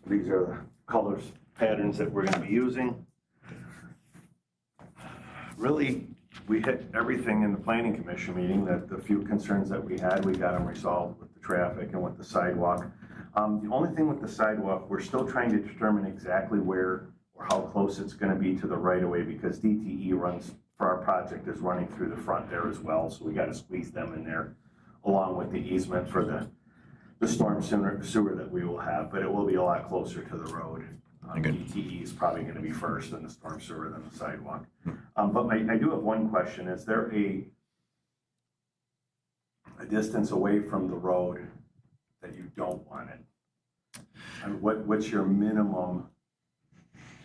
These are the colors, patterns that we're going to be using. Really, we hit everything in the planning commission meeting, that the few concerns that we had, we got them resolved with the traffic and with the sidewalk. The only thing with the sidewalk, we're still trying to determine exactly where or how close it's going to be to the right of way, because DTE runs, for our project, is running through the front there as well. So we got to squeeze them in there along with the easement for the storm sewer that we will have, but it will be a lot closer to the road. DTE is probably going to be first, and the storm sewer, then the sidewalk. But I do have one question. Is there a distance away from the road that you don't want it? And what's your minimum?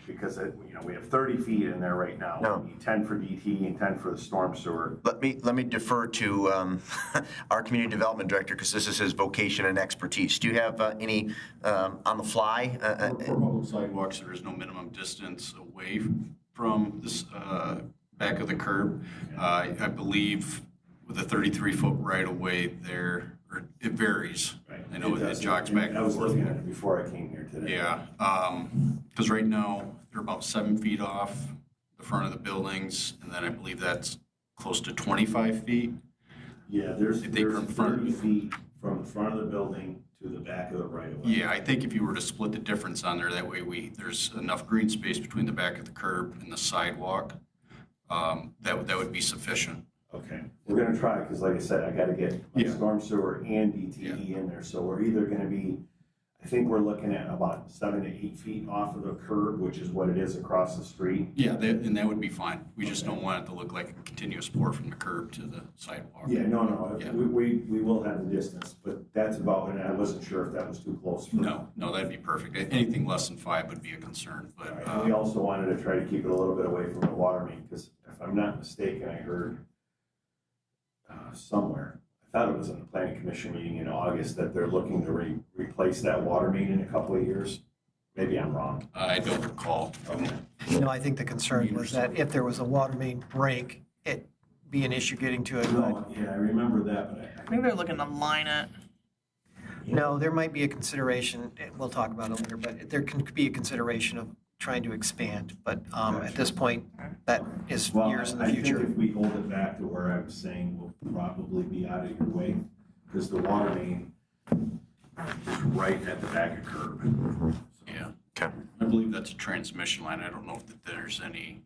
Because we have 30 feet in there right now. No. We need 10 for DT and 10 for the storm sewer. Let me defer to our community development director, because this is his vocation and expertise. Do you have any on the fly? For public sidewalks, there is no minimum distance away from this back of the curb. I believe with a 33-foot right of way there, or it varies. Right. I know it jogs back and forth. I was looking at it before I came here today. Yeah, because right now they're about 7 feet off the front of the buildings, and then I believe that's close to 25 feet. Yeah, there's from 30 feet from the front of the building to the back of the right of way. Yeah, I think if you were to split the difference on there, that way there's enough green space between the back of the curb and the sidewalk, that would be sufficient. Okay, we're gonna try, because like I said, I gotta get like, Yeah. storm sewer and DTE in there, so we're either gonna be, I think we're looking at about 7 to 8 feet off of the curb, which is what it is across the street. Yeah, and that would be fine. We just don't want it to look like a continuous pour from the curb to the sidewalk. Yeah, no, Yeah. we will have the distance, but that's about, and I wasn't sure if that was too close. For No, that'd be perfect. Anything less than 5 would be a concern, but, And we also wanted to try to keep it a little bit away from the water main, because if I'm not mistaken, I heard somewhere, I thought it was in the planning commission meeting in August, that they're looking to replace that water main in a couple of years. Maybe I'm wrong. I don't recall. You know, I think the concern was that if there was a water main break, it'd be an issue getting to it. No, yeah, I remember that, but I think they're looking to line it. No, there might be a consideration, we'll talk about it later, but there can be a consideration of trying to expand. But at this point, that is years in the I future. think if we hold it back to where I'm saying we'll probably be out of your way, because the water main is right at the back of curb. Yeah. Okay. I believe that's a transmission line. I don't know if there's any,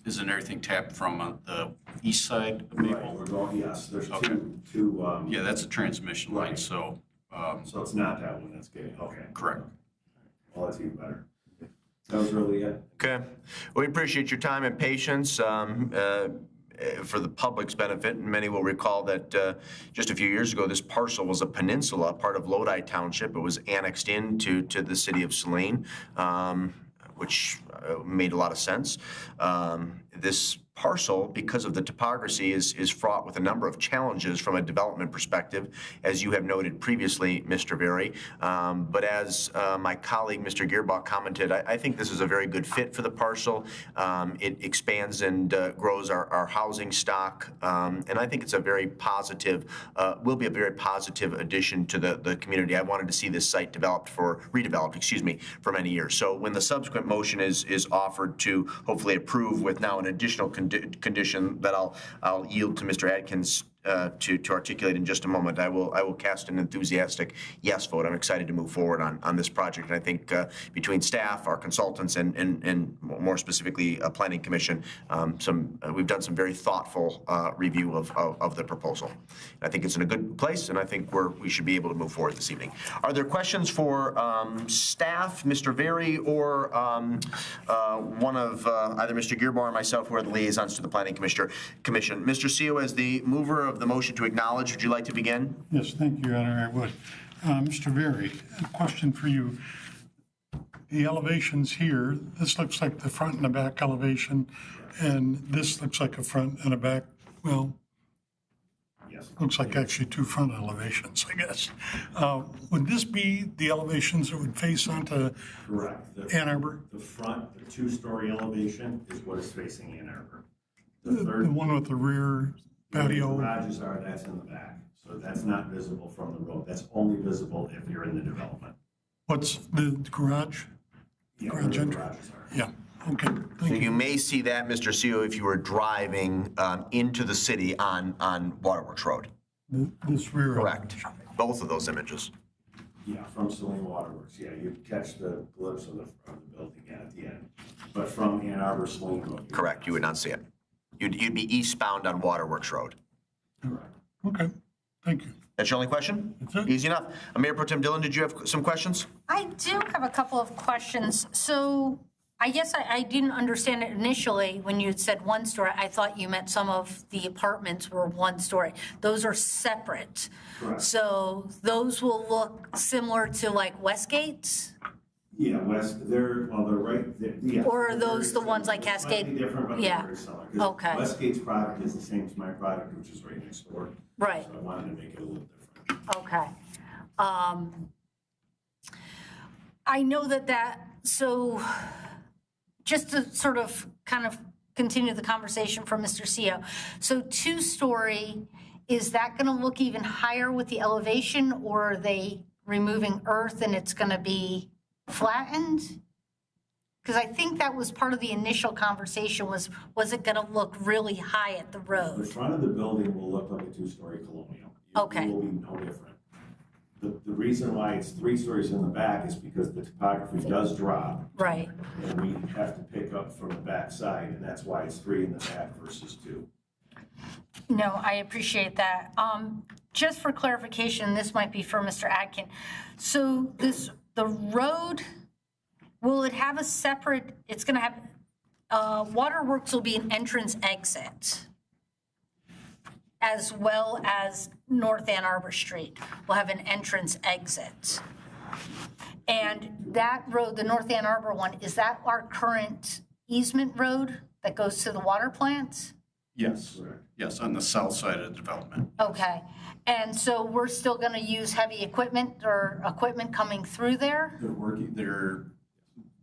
isn't everything tapped from the east side of Right, Maple? we're going, yes, there's Okay. two. Yeah, that's a transmission line, Right. so, So it's not that one that's getting, okay. correct. Well, that's even better. That was really it. Okay. We appreciate your time and patience for the public's benefit. And many will recall that just a few years ago, this parcel was a peninsula, part of Lodi Township. It was annexed into the city of Saline, which made a lot of sense. This parcel, because of the topography, is fraught with a number of challenges from a development perspective, as you have noted previously, Mr. Berry. But as my colleague, Mr. Gearbach, commented, I think this is a very good fit for the parcel. It expands and grows our housing stock, and I think it's a very positive, will be a very positive addition to the community. I wanted to see this site redeveloped, for many years. So when the subsequent motion is offered to hopefully approve with now an additional condition that I'll yield to Mr. Adkins to articulate in just a moment, I will cast an enthusiastic yes vote. I'm excited to move forward on this project. And I think between staff, our consultants, and more specifically Planning Commission, we've done some very thoughtful review of the proposal. I think it's in a good place, and I think we should be able to move forward this evening. Are there questions for staff, Mr. Very, or one of either Mr. Gearbar or myself, who are the liaisons to the Planning Commission? Mr. Seo, as the mover of the motion to acknowledge, would you like to begin? Yes, thank you, Your Honor, I would. Mr. Berry, a question for you. The elevations here, this looks like the front and the back elevation, and this looks like a front and a back, well, Yes. looks like actually two front elevations, I guess. Would this be the elevations that would face onto Correct. Ann Arbor? The front, the two-story elevation is what is facing Ann Arbor. The The third. one with the rear where the patio? garages are, that's in the back. So that's not visible from the road. That's only visible if you're in the development. What's the garage? Yeah, where Garage the entry? garages are. Yeah, okay, So thank you you. may see that, Mr. Seo, if you were driving into the city on Waterworks Road. This rear. Correct. Both of those images. Yeah, from Saline Waterworks, yeah, you catch the glimpse of the building at the end. But from Ann Arbor, Saline Road. Correct, you would not see it. You'd be eastbound on Waterworks Road. Correct. Okay, thank you. That's your only question? That's it. Easy enough. Mayor Pro Tem Dillon, did you have some questions? I do have a couple of questions. So I guess I didn't understand it initially when you had said one story. I thought you meant some of the apartments were one story. Those are separate. Correct. So those will look similar to like Westgate's? Yeah, they're right there. Yeah, Or are they're those very the ones like similar. Slightly Cascade? different, but Yeah. they're very similar. 'Cause Okay. Westgate's product is the same as my product, which is right next door. Right. So I wanted to make it a little different. Okay. I know so just to sort of kind of continue the conversation from Mr. Seo. So two-story, is that going to look even higher with the elevation, or are they removing earth and it's going to be flattened? Because I think that was part of the initial conversation was it going to look really high at the The road? front of the building will look like a two-story colonial. Okay. It will be no different. The reason why it's 3 stories in the back is because the topography does drop, Right. and we have to pick up from the back side, and that's why it's 3 in the back versus 2. No, I appreciate that. Just for clarification, this might be for Mr. Adkin. So the road, will it have a separate, it's going to have, Waterworks will be an entrance exit, as well as North Ann Arbor Street will have an entrance exit. And that road, the North Ann Arbor one, is that our current easement road that goes to the water plant? Yes, yes, on the south side of the development. Okay, and so we're still gonna use heavy equipment or equipment coming through there?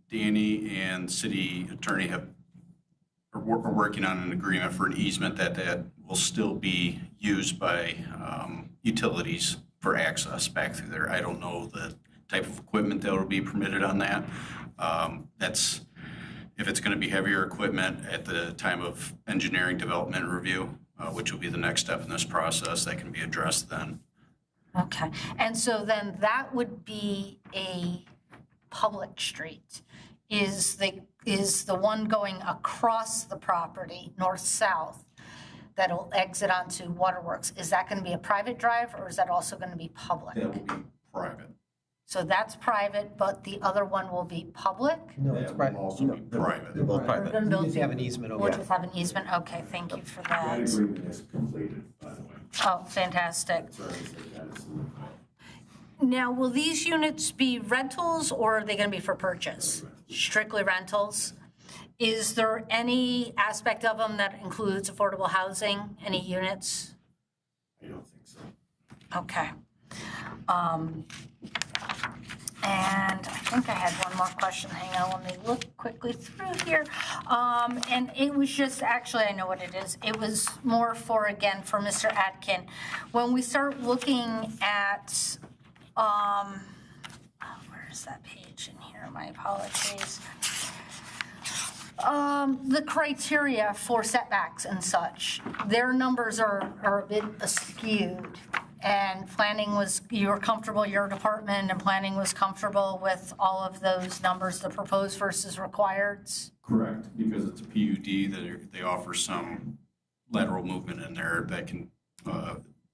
Danny and city attorney are working on an agreement for an easement that will still be used by utilities for access back through there. I don't know the type of equipment that will be permitted on that. If it's going to be heavier equipment at the time of engineering development review, which will be the next step in this process, that can be addressed then. Okay, and so then that would be a public street. Is the one going across the property, north-south, that'll exit onto Waterworks, is that going to be a private drive or is that also going to be public? That will be private. So that's private, but the other one will be public? No, it's That private. will also be private. They're both We're private. gonna We build just have an easement over We'll there. just have an easement, okay, thank you for That that. agreement is completed, by the way. Oh, fantastic. Sorry to say that is solidified. Now, will these units be rentals or are they gonna be for purchase? Strictly rentals? Is there any aspect of them that includes affordable housing, any units? I don't think so. Okay. And I think I had one more question. Hang on, let me look quickly through here. And it was just, actually, I know what it is. It was more for, again, for Mr. Atkin. When we start looking at, where's that page in here? My apologies. The criteria for setbacks and such, their numbers are a bit skewed. And planning was, you were comfortable, your department and planning was comfortable with all of those numbers, the proposed versus requireds? Correct, because it's a PUD, that they offer some lateral movement in there that can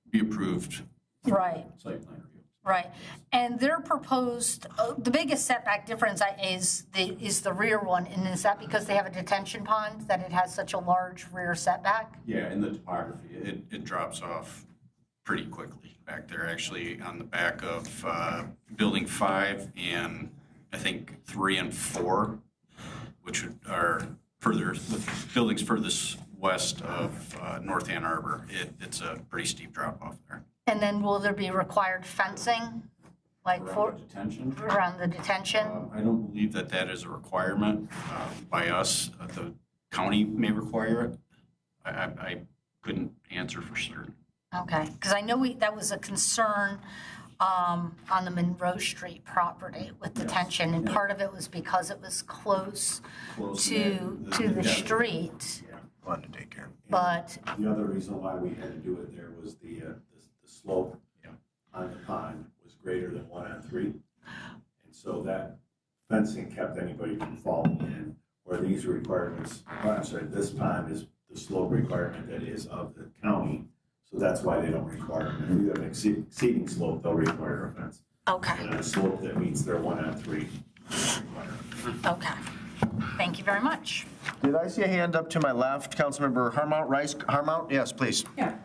be approved. Right. Site plan review. Right, and their proposed, the biggest setback difference is the rear one, and is that because they have a detention pond, that it has such a large rear setback? Yeah, in the topography, it drops off pretty quickly back there, actually on the back of Building 5 and I think 3 and 4, which are further, the buildings furthest west of North Ann Arbor. It's a pretty steep drop off there. And then will there be required fencing, like for, Detention? around the detention? I don't believe that is a requirement by us. The county may require it. I couldn't answer for certain. Okay, because I know that was a concern on the Monroe Street property with detention, and part of it was because it was close to the street, On to daycare. but, The other reason why we had to do it there was the slope on the pond was greater than 1 on 3. And so that fencing kept anybody from falling in, where these requirements, this pond is the slope requirement that is of the county. So that's why they don't require them. If you have an exceeding slope, they'll require a fence. okay, And a slope that meets their 1 on 3. okay. Thank you very much. Did I see a hand up to my left? Councilmember Harmount, Rice, Harmount? Yes, please. Yeah.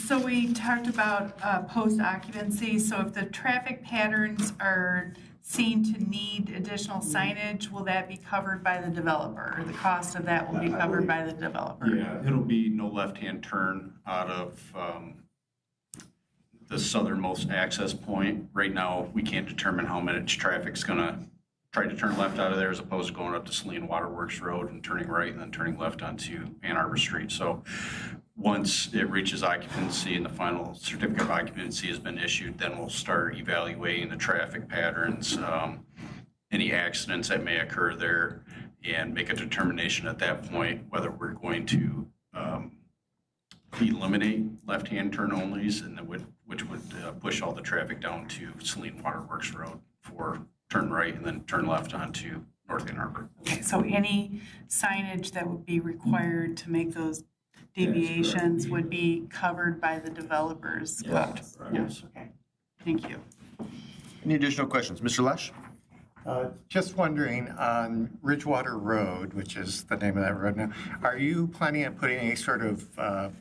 So we talked about post-occupancy, so if the traffic patterns are seen to need additional signage, will that be covered by the developer? Or the cost of that will be covered by the developer? Yeah, it'll be no left-hand turn out of the southernmost access point. Right now, we can't determine how much traffic's gonna try to turn left out of there as opposed to going up to Saline Waterworks Road and turning right and then turning left onto Ann Arbor Street. So once it reaches occupancy and the final certificate of occupancy has been issued, then we'll start evaluating the traffic patterns, any accidents that may occur there, and make a determination at that point whether we're going to eliminate left-hand turn onlys, and which would push all the traffic down to Saline Waterworks Road for turn right and then turn left onto North Ann Arbor. Okay, so any signage that would be required to make those deviations would be covered by the developers. Yes. Yes. Okay, thank you. Any additional questions? Mr. Lesh? Just wondering, on Ridgewater Road, which is the name of that road now, are you planning on putting any sort of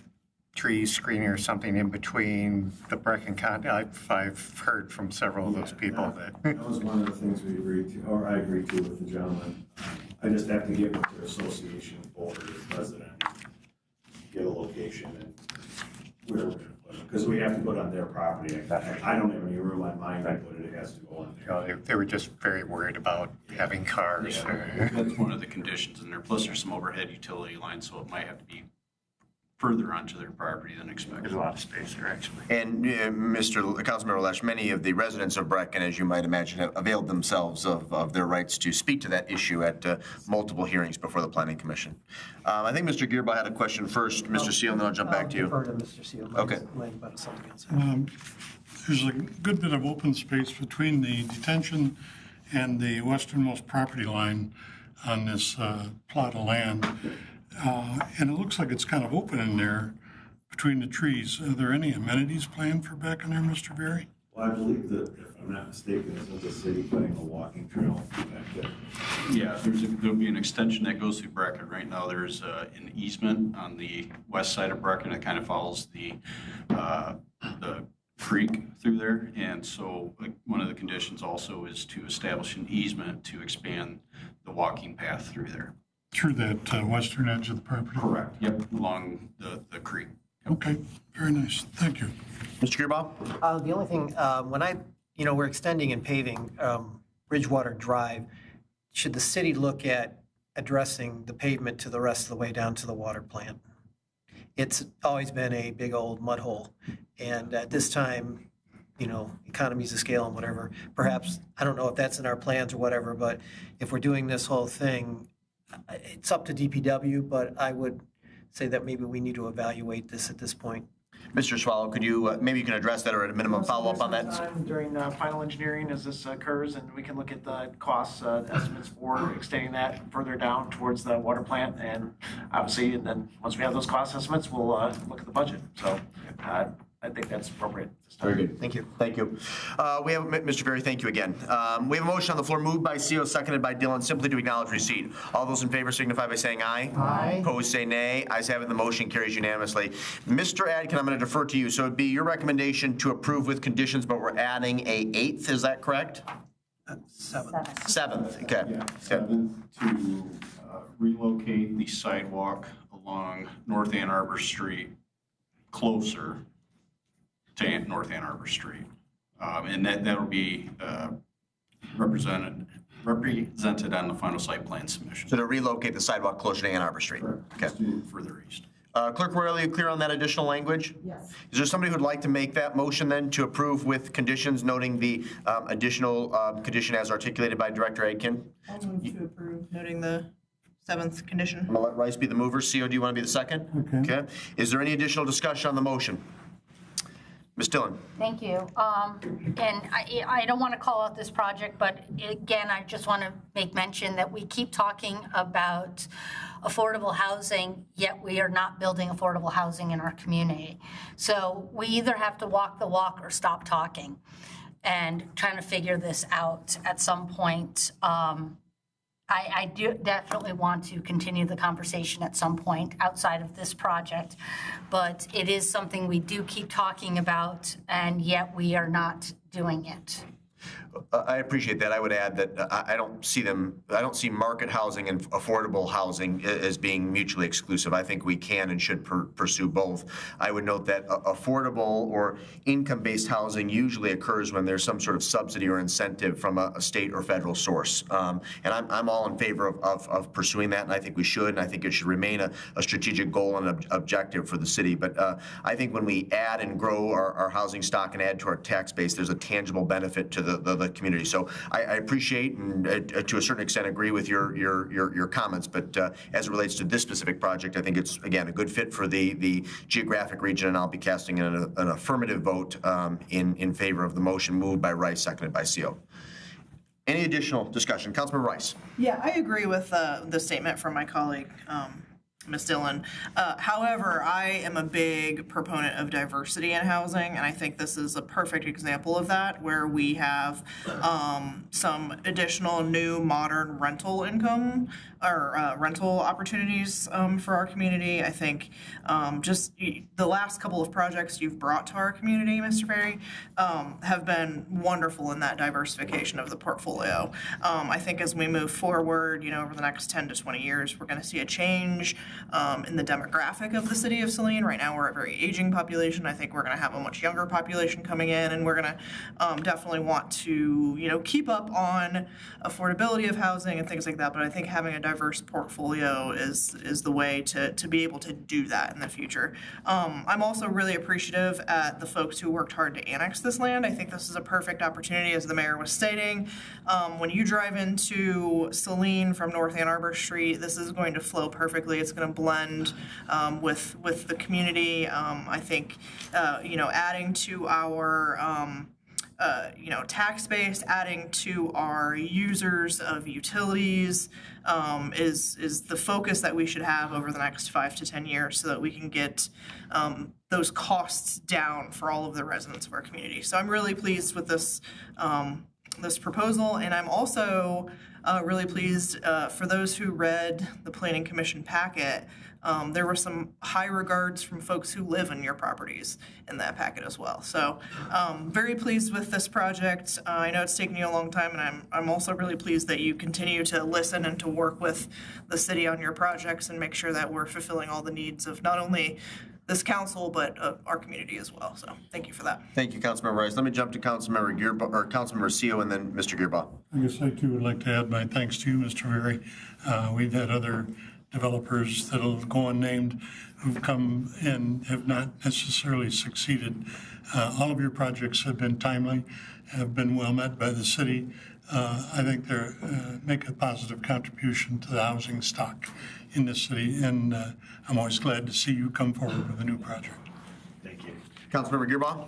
tree screening or something in between the Breck and Con? I've heard from several of those people that. That was one of the things we agreed to, or I agreed to with the gentleman. I just have to get with their association board of president, get a location and where we're gonna put it, because we have to put it on their property. I don't have any room on mine, I put it has to go on there. They were just very worried about having cars. Yeah, that's one of the conditions in there. Plus, there's some overhead utility lines, so it might have to be further onto their property than expected. There's a lot of space there, actually. And Councilmember Lesh, many of the residents of Brecken, as you might imagine, have availed themselves of their rights to speak to that issue at multiple hearings before the Planning Commission. I think Mr. Gearba had a question first, Mr. Seal, and then I'll jump back to you. Defer to Mr. Seal. Okay. About something else. There's a good bit of open space between the detention and the westernmost property line on this plot of land. And it looks like it's kind of open in there between the trees. Are there any amenities planned for back in there, Mr. Berry? Well, I believe that, if I'm not mistaken, isn't the city putting a walking trail back there? Yeah, there'll be an extension that goes through Brecken. Right now, there's an easement on the west side of Brecken that kind of follows the creek through there. And so one of the conditions also is to establish an easement to expand the walking path through there. Through that western edge of the property? Correct. Yep, along the creek. Okay, very nice. Thank you. Mr. Gearba? The only thing, we're extending and paving Bridgewater Drive. Should the city look at addressing the pavement to the rest of the way down to the water plant? It's always been a big old mud hole. And at this time, economies of scale and whatever, perhaps, I don't know if that's in our plans or whatever, but if we're doing this whole thing, it's up to DPW, but I would say that maybe we need to evaluate this at this point. Mr. Swallow, could you, maybe you can address that or at a minimum follow up on that? Time during final engineering as this occurs, and we can look at the cost estimates for extending that further down towards the water plant. And obviously, and then once we have those cost estimates, we'll look at the budget. So I think that's appropriate. Very good. Thank you. Thank you. We have, Mr. Berry, thank you again. We have a motion on the floor moved by CO, seconded by Dillon, simply to acknowledge receipt. All those in favor signify by saying aye. Aye. Opposed, say nay. Ayes have it. The motion carries unanimously. Mr. Adkin, I'm going to defer to you. So it'd be your recommendation to approve with conditions, but we're adding a 8th. Is that correct? 7th. Okay. Yeah, 7th to relocate the sidewalk along North Ann Arbor Street closer to North Ann Arbor Street. And that'll be represented on the final site plan submission. So to relocate the sidewalk closer to Ann Arbor Street. Correct. Okay. Just to move further east. Clerk Royal, are you clear on that additional language? Yes. Is there somebody who'd like to make that motion then to approve with conditions, noting the additional condition as articulated by Director Adkin? I'll move to approve, noting the 7th condition. I'm going to let Rice be the mover. CO, do you want to be the second? Okay. Is there any additional discussion on the motion? Ms. Dillon? Thank you. And I don't want to call out this project, but again, I just want to make mention that we keep talking about affordable housing, yet we are not building affordable housing in our community. So we either have to walk the walk or stop talking and trying to figure this out at some point. I do definitely want to continue the conversation at some point outside of this project, but it is something we do keep talking about, and yet we are not doing it. I appreciate that. I would add that I don't see market housing and affordable housing as being mutually exclusive. I think we can and should pursue both. I would note that affordable or income-based housing usually occurs when there's some sort of subsidy or incentive from a state or federal source. And I'm all in favor of pursuing that, and I think we should, and I think it should remain a strategic goal and objective for the city. But I think when we add and grow our housing stock and add to our tax base, there's a tangible benefit to the community. So I appreciate and to a certain extent agree with your comments, but as it relates to this specific project, I think it's, again, a good fit for the geographic region, and I'll be casting an affirmative vote in favor of the motion moved by Rice, seconded by CO. Any additional discussion? Councilmember Rice. Yeah, I agree with the statement from my colleague, Ms. Dillon. However, I am a big proponent of diversity in housing, and I think this is a perfect example of that, where we have some additional new modern rental income or rental opportunities for our community. I think just the last couple of projects you've brought to our community, Mr. Berry, have been wonderful in that diversification of the portfolio. I think as we move forward, over the next 10 to 20 years, we're going to see a change in the demographic of the city of Saline. Right now, we're a very aging population. I think we're going to have a much younger population coming in, and we're going to definitely want to, keep up on affordability of housing and things like that. But I think having a diverse portfolio is the way to be able to do that in the future. I'm also really appreciative at the folks who worked hard to annex this land. I think this is a perfect opportunity, as the mayor was stating. When you drive into Saline from North Ann Arbor Street, this is going to flow perfectly. It's going to blend with the community. I think, adding to our tax base, adding to our users of utilities is the focus that we should have over the next 5 to 10 years, so that we can get those costs down for all of the residents of our community. So I'm really pleased with this this proposal, and I'm also really pleased for those who read the Planning Commission packet. There were some high regards from folks who live in your properties in that packet as well. So very pleased with this project. I know it's taken you a long time, and I'm also really pleased that you continue to listen and to work with the city on your projects and make sure that we're fulfilling all the needs of not only this council, but our community as well. So thank you for that. Thank you, Councilmember Rice. Let me jump to Councilmember Gearba, or Councilmember Seal, and then Mr. Gearba. I guess I too would like to add my thanks to you, Mr. Berry. We've had other developers that'll go unnamed who've come and have not necessarily succeeded. All of your projects have been timely, have been well met by the city. I think they make a positive contribution to the housing stock in this city, and I'm always glad to see you come forward with a new project. Thank you. Councilmember Gearba?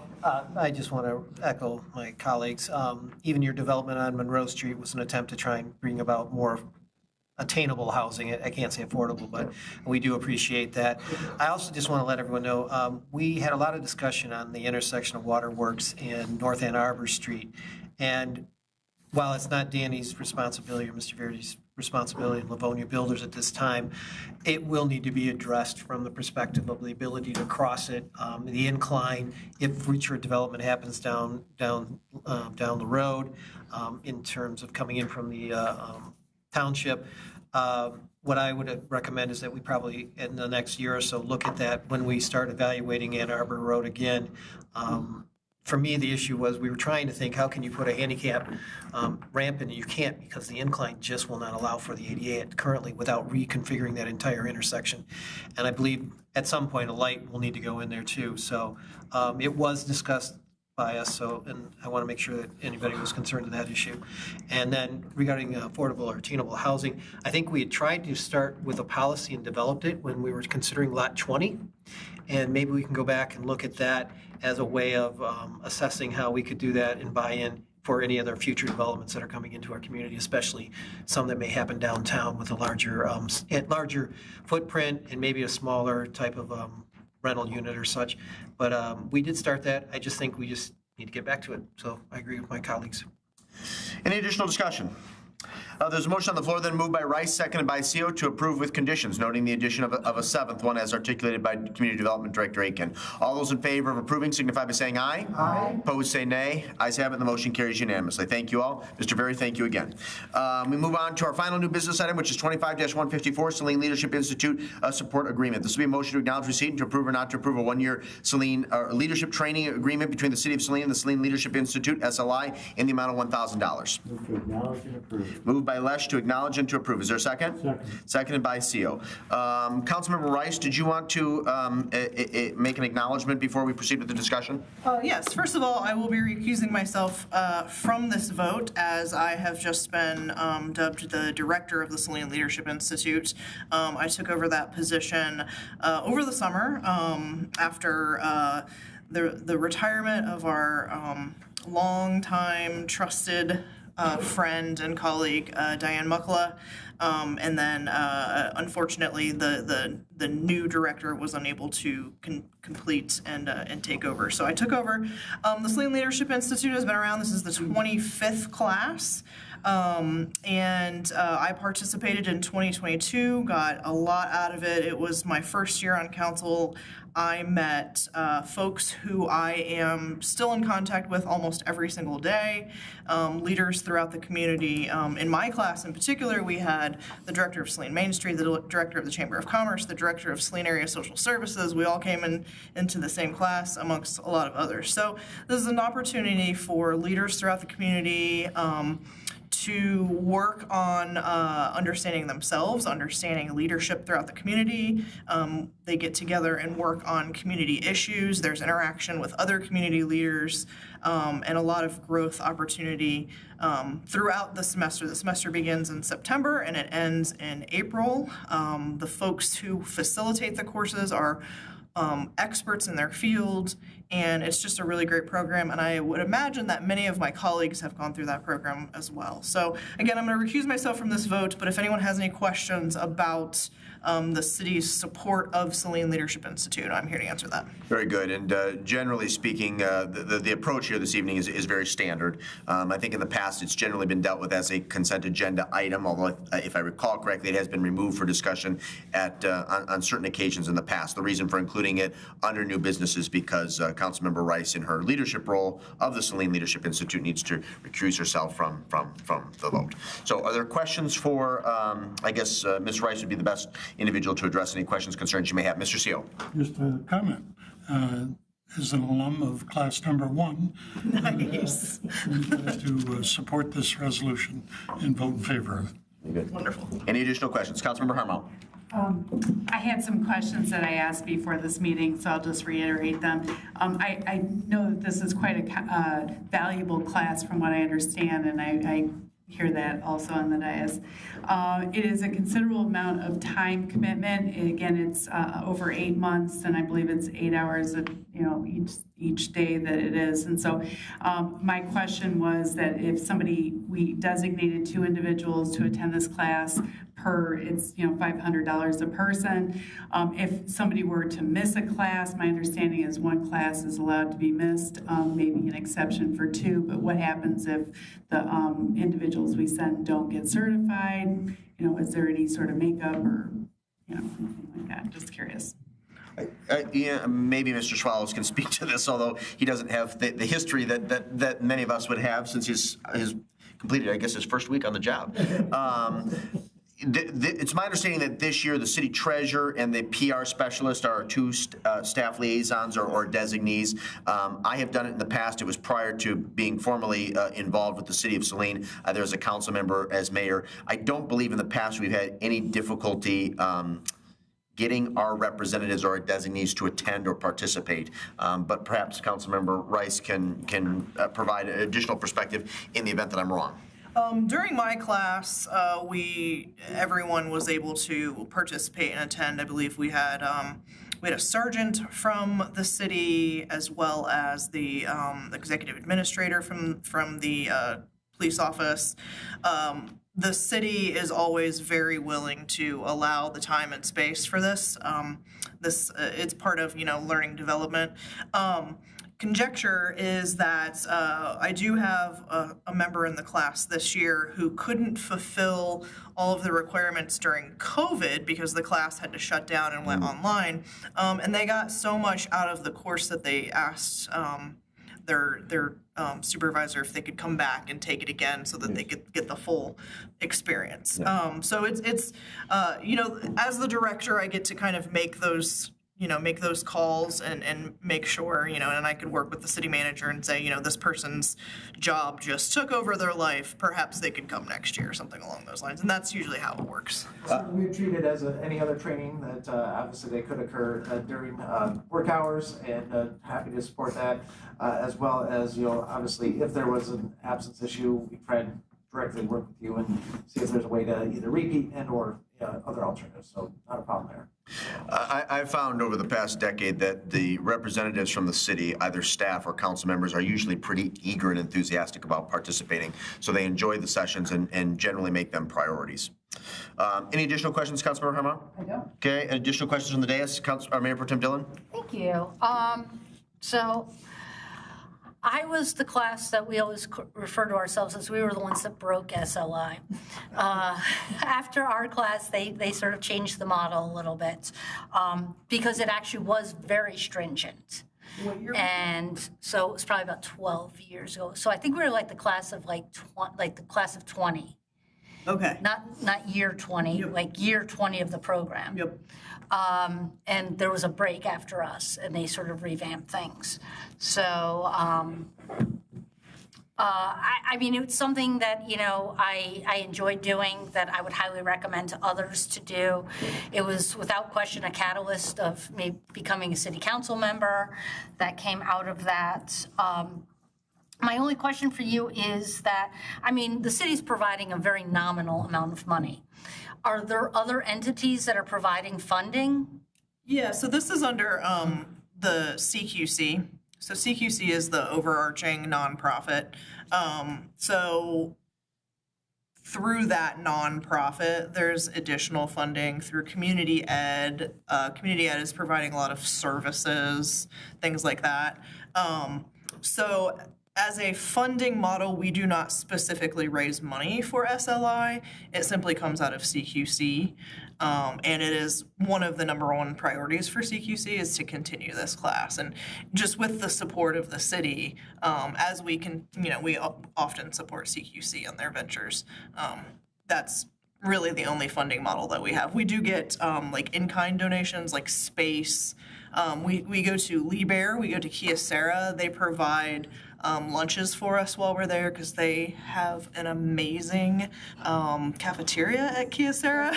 I just want to echo my colleagues. Even your development on Monroe Street was an attempt to try and bring about more attainable housing. I can't say affordable, but we do appreciate that. I also just want to let everyone know, we had a lot of discussion on the intersection of Waterworks and North Ann Arbor Street. And while it's not Danny's responsibility or Mr. Verdi's responsibility in Livonia Builders at this time, it will need to be addressed from the perspective of the ability to cross it, the incline, if future development happens down the road, in terms of coming in from the township. What I would recommend is that we probably, in the next year or so, look at that when we start evaluating Ann Arbor Road again. For me, the issue was we were trying to think, how can you put a handicap ramp in? You can't, because the incline just will not allow for the ADA currently without reconfiguring that entire intersection. And I believe at some point a light will need to go in there too. So it was discussed by us, and I want to make sure that anybody was concerned with that issue. And then regarding affordable or attainable housing, I think we had tried to start with a policy and developed it when we were considering Lot 20. And maybe we can go back and look at that as a way of assessing how we could do that and buy in for any other future developments that are coming into our community, especially some that may happen downtown with a larger footprint and maybe a smaller type of rental unit or such. But we did start that. I just think we just need to get back to it. So I agree with my colleagues. Any additional discussion? There's a motion on the floor, then moved by Rice, seconded by Seo, to approve with conditions, noting the addition of a seventh one as articulated by Community Development Director Aiken. All those in favor of approving signify by saying aye. Aye. Opposed, say nay. Ayes have it, the motion carries unanimously. Thank you all. Mr. Berry, thank you again. We move on to our final new business item, which is 25-154, Saline Leadership Institute Support Agreement. This will be a motion to acknowledge receipt and to approve or not to approve a one-year Saline Leadership Training Agreement between the City of Saline and the Saline Leadership Institute, SLI, in the amount of $1,000. Move to acknowledge and approve. Moved by Lesh to acknowledge and to approve. Is there a second? Second. Seconded by Seo. Councilmember Rice, did you want to make an acknowledgement before we proceed with the discussion? Yes. First of all, I will be recusing myself from this vote, as I have just been dubbed the director of the Saline Leadership Institute. I took over that position over the summer after the retirement of our longtime trusted friend and colleague, Diane Muckla. And then, unfortunately, the new director was unable to complete and take over. So I took over. The Saline Leadership Institute has been around. This is the 25th class. And I participated in 2022, got a lot out of it. It was my first year on council. I met folks who I am still in contact with almost every single day, leaders throughout the community. In my class in particular, we had the director of Saline Main Street, the director of the Chamber of Commerce, the director of Saline Area Social Services. We all came into the same class amongst a lot of others. So this is an opportunity for leaders throughout the community to work on understanding themselves, understanding leadership throughout the community. They get together and work on community issues. There's interaction with other community leaders and a lot of growth opportunity throughout the semester. The semester begins in September and it ends in April. The folks who facilitate the courses are experts in their field, and it's just a really great program, and I would imagine that many of my colleagues have gone through that program as well. So again, I'm going to recuse myself from this vote, but if anyone has any questions about the city's support of Saline Leadership Institute, I'm here to answer that. Very good. And generally speaking, the approach here this evening is very standard. I think in the past it's generally been dealt with as a consent agenda item, although if I recall correctly, it has been removed for discussion on certain occasions in the past. The reason for including it under new business is because Councilmember Rice, in her leadership role of the Saline Leadership Institute, needs to recuse herself from the vote. So are there questions for, I guess Ms. Rice would be the best individual to address any questions, concerns you may have. Mr. Seal. Just a comment. As an alum of class number 1, Nice. I'm glad to support this resolution and vote in favor of it. Good. Wonderful. Any additional questions? Councilmember Harmel. I had some questions that I asked before this meeting, so I'll just reiterate them. I know that this is quite a valuable class from what I understand, and I hear that also on the dais. It is a considerable amount of time commitment. Again, it's over 8 months, and I believe it's 8 hours each day that it is. And so my question was that if we designated 2 individuals to attend this class it's $500 a person. If somebody were to miss a class, my understanding is 1 class is allowed to be missed, maybe an exception for 2, but what happens if the individuals we send don't get certified? Is there any sort of makeup or, anything like that? Just curious. Yeah, maybe Mr. Swallows can speak to this, although he doesn't have the history that many of us would have since he's completed, I guess, his first week on the job. It's my understanding that this year the city treasurer and the PR specialist are 2 staff liaisons or designees. I have done it in the past. It was prior to being formally involved with the city of Saline. There was a council member as mayor. I don't believe in the past we've had any difficulty getting our representatives or our designees to attend or participate. But perhaps Councilmember Rice can provide an additional perspective in the event that I'm wrong. During my class, everyone was able to participate and attend. I believe we had a sergeant from the city, as well as the executive administrator from the police office. The city is always very willing to allow the time and space for this. It's part of learning development. Conjecture is that I do have a member in the class this year who couldn't fulfill all of the requirements during COVID because the class had to shut down and went online. And they got so much out of the course that they asked their supervisor if they could come back and take it again so that they could get the full experience. Yeah. So it's as the director, I get to kind of make those calls and make sure, and I could work with the city manager and say, this person's job just took over their life. Perhaps they could come next year or something along those lines. And that's usually how it works. We treat it as any other training that obviously they could occur during work hours, and happy to support that, as well as, obviously if there was an absence issue, we try to directly work with you and see if there's a way to either repeat and or other alternatives, so not a problem there. I've found over the past decade that the representatives from the city, either staff or council members, are usually pretty eager and enthusiastic about participating. So they enjoy the sessions and generally make them priorities. Any additional questions, Councilmember Harmon? I don't. Okay, and additional questions from the dais, Mayor Pro Tem Dillon? Thank you. So I was the class that we always refer to ourselves as we were the ones that broke SLI. After our class, they sort of changed the model a little bit because it actually was very stringent. What year? And so it was probably about 12 years ago. So I think we were like the class of the class of 20. Okay. Not year 20, Yep. like year 20 of the program. Yep. And there was a break after us, and they sort of revamped things. So, I mean, it's something that, I enjoyed doing, that I would highly recommend to others to do. It was without question a catalyst of me becoming a city council member that came out of that. My only question for you is that, the city's providing a very nominal amount of money. Are there other entities that are providing funding? Yeah, so this is under the CQC. So CQC is the overarching nonprofit. So through that nonprofit, there's additional funding through community ed. Community ed is providing a lot of services, things like that. So as a funding model, we do not specifically raise money for SLI. It simply comes out of CQC. And it is one of the number one priorities for CQC is to continue this class. And just with the support of the city, as we can, we often support CQC on their ventures. That's really the only funding model that we have. We do get like in-kind donations, like space. We go to Liber, we go to Kyocera. They provide lunches for us while we're there because they have an amazing cafeteria at Kyocera.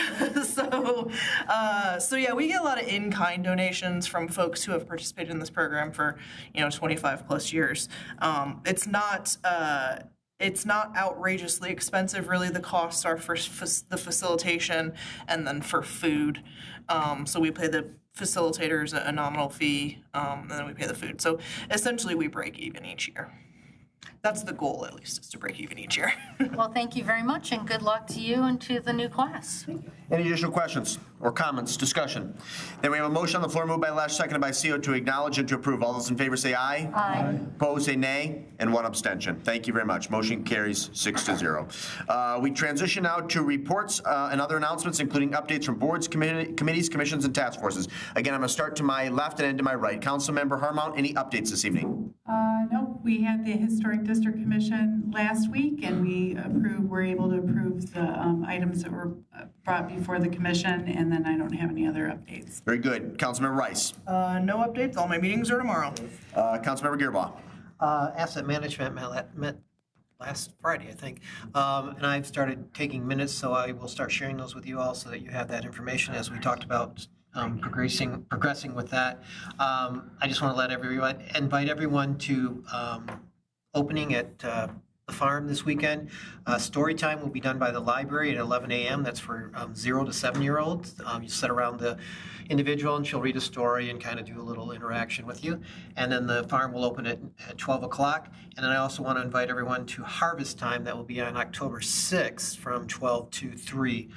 So yeah, we get a lot of in-kind donations from folks who have participated in this program for 25 plus years. It's not outrageously expensive. Really, the costs are for the facilitation and then for food. So we pay the facilitators a nominal fee, and then we pay the food. So essentially, we break even each year. That's the goal, at least, is to break even each year. Well, thank you very much, and good luck to you and to the new class. Any additional questions or comments, discussion? Then we have a motion on the floor moved by Lesh, seconded by Seal to acknowledge and to approve. All those in favor say aye. Aye. Opposed, say nay, and one abstention. Thank you very much. Motion carries 6-0. We transition now to reports and other announcements, including updates from boards, committees, commissions, and task forces. Again, I'm going to start to my left and end to my right. Councilmember Harmon, any updates this evening? No, we had the Historic District Commission last week, and we were able to approve the items that were brought before the commission, and then I don't have any other updates. Very good. Councilmember Rice. No updates. All my meetings are tomorrow. Councilmember Gearbaugh. Asset management met last Friday, I think. And I've started taking minutes, so I will start sharing those with you all so that you have that information as we talked about progressing with that. I just want to invite everyone to opening at the farm this weekend. Story time will be done by the library at 11 a.m. That's for 0 to 7-year-olds. You sit around the individual and she'll read a story and kind of do a little interaction with you. And then the farm will open at 12 o'clock. And then I also want to invite everyone to harvest time. That will be on October 6th from 12 to 3.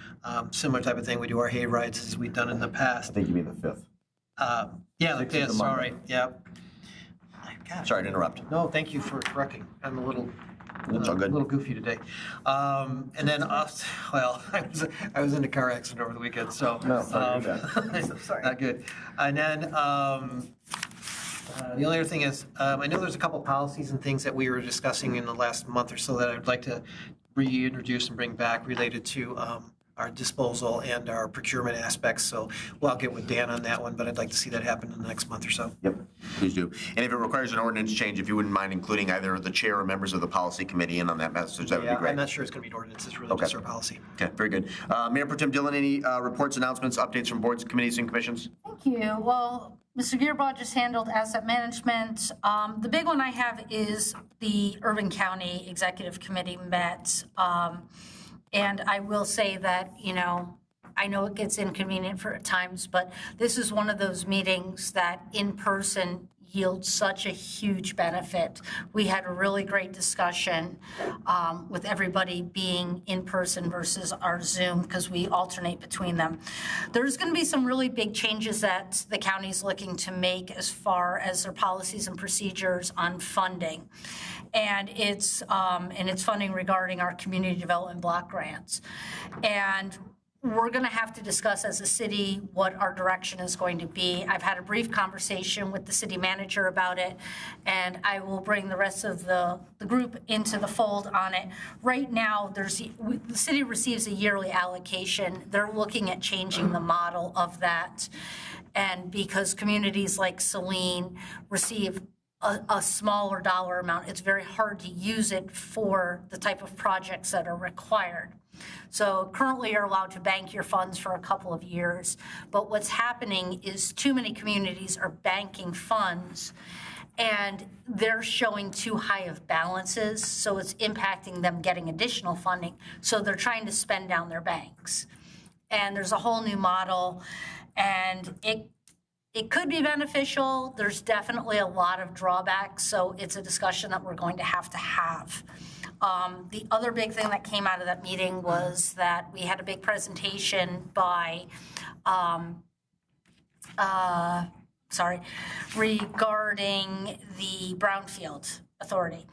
Similar type of thing. We do our hay rides as we've done in the past. I think you mean the 5th. Yeah, the 5th, sorry. Yeah. Sorry to interrupt. No, thank you for correcting. I'm a little goofy today. And then, well, I was in a car accident over the weekend, so. No, sorry. Not good. And then the only other thing is, I know there's a couple policies and things that we were discussing in the last month or so that I'd like to reintroduce and bring back related to our disposal and our procurement aspects. So I'll get with Dan on that one, but I'd like to see that happen in the next month or so. Yep, please do. And if it requires an ordinance change, if you wouldn't mind including either the chair or members of the policy committee in on that message, that would be great. I'm not sure it's going to be an ordinance. It's really just our policy. Okay, very good. Mayor Pro Tem Dillon, any reports, announcements, updates from boards, committees, and commissions? Thank you. Well, Mr. Gearbaugh just handled asset management. The big one I have is the Urban County Executive Committee met. And I will say that, I know it gets inconvenient at times, but this is one of those meetings that in person yields such a huge benefit. We had a really great discussion with everybody being in person versus our Zoom, because we alternate between them. There's going to be some really big changes that the county's looking to make as far as their policies and procedures on funding. And it's funding regarding our community development block grants. And we're going to have to discuss as a city what our direction is going to be. I've had a brief conversation with the city manager about it, and I will bring the rest of the group into the fold on it. Right now, the city receives a yearly allocation. They're looking at changing the model of that. And because communities like Saline receive a smaller dollar amount, it's very hard to use it for the type of projects that are required. So currently you're allowed to bank your funds for a couple of years, but what's happening is too many communities are banking funds and they're showing too high of balances, so it's impacting them getting additional funding. So they're trying to spend down their banks. And there's a whole new model, and it could be beneficial. There's definitely a lot of drawbacks, so it's a discussion that we're going to have. The other big thing that came out of that meeting was that we had a big presentation by, regarding the Brownfield Authority.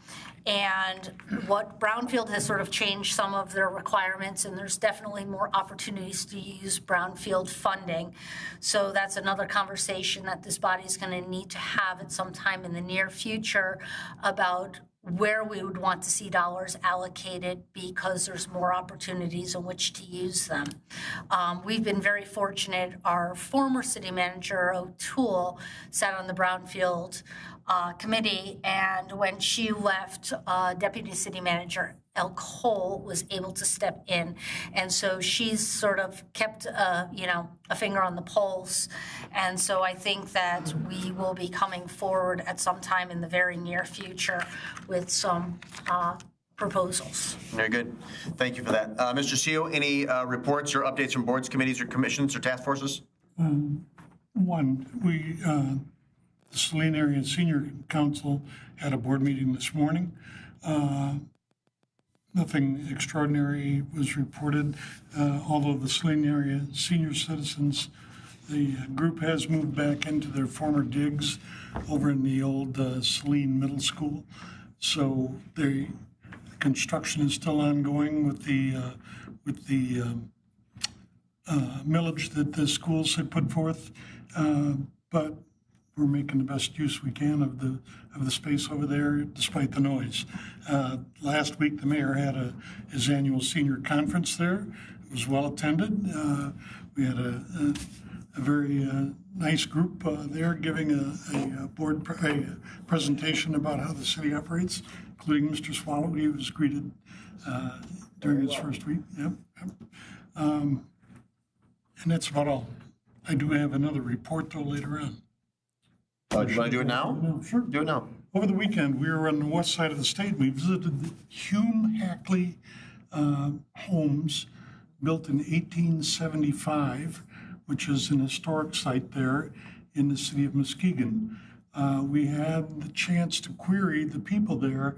And what Brownfield has sort of changed some of their requirements, and there's definitely more opportunities to use Brownfield funding. So that's another conversation that this body is going to need to have at some time in the near future about where we would want to see dollars allocated, because there's more opportunities in which to use them. We've been very fortunate. Our former city manager, O'Toole, sat on the Brownfield committee, and when she left, Deputy City Manager El Cole was able to step in. And so she's sort of kept, a finger on the pulse. And so I think that we will be coming forward at some time in the very near future with some proposals. Very good. Thank you for that. Mr. CEO, any reports or updates from boards, committees, or commissions, or task forces? The Saline Area Senior Council had a board meeting this morning. Nothing extraordinary was reported, although the Saline Area Senior Citizens, the group has moved back into their former digs over in the old Saline Middle School. So the construction is still ongoing with the millage that the schools had put forth, but we're making the best use we can of the space over there, despite the noise. Last week, the mayor had his annual senior conference there. It was well attended. We had a very nice group there giving a board presentation about how the city operates, including Mr. Swallow. He was greeted during his first week. Yep. And that's about all. I do have another report, though, later on. Do you want to do it now? No, sure. Do it now. Over the weekend, we were on the west side of the state. We visited the Hume-Hackley homes built in 1875, which is an historic site there in the city of Muskegon. We had the chance to query the people there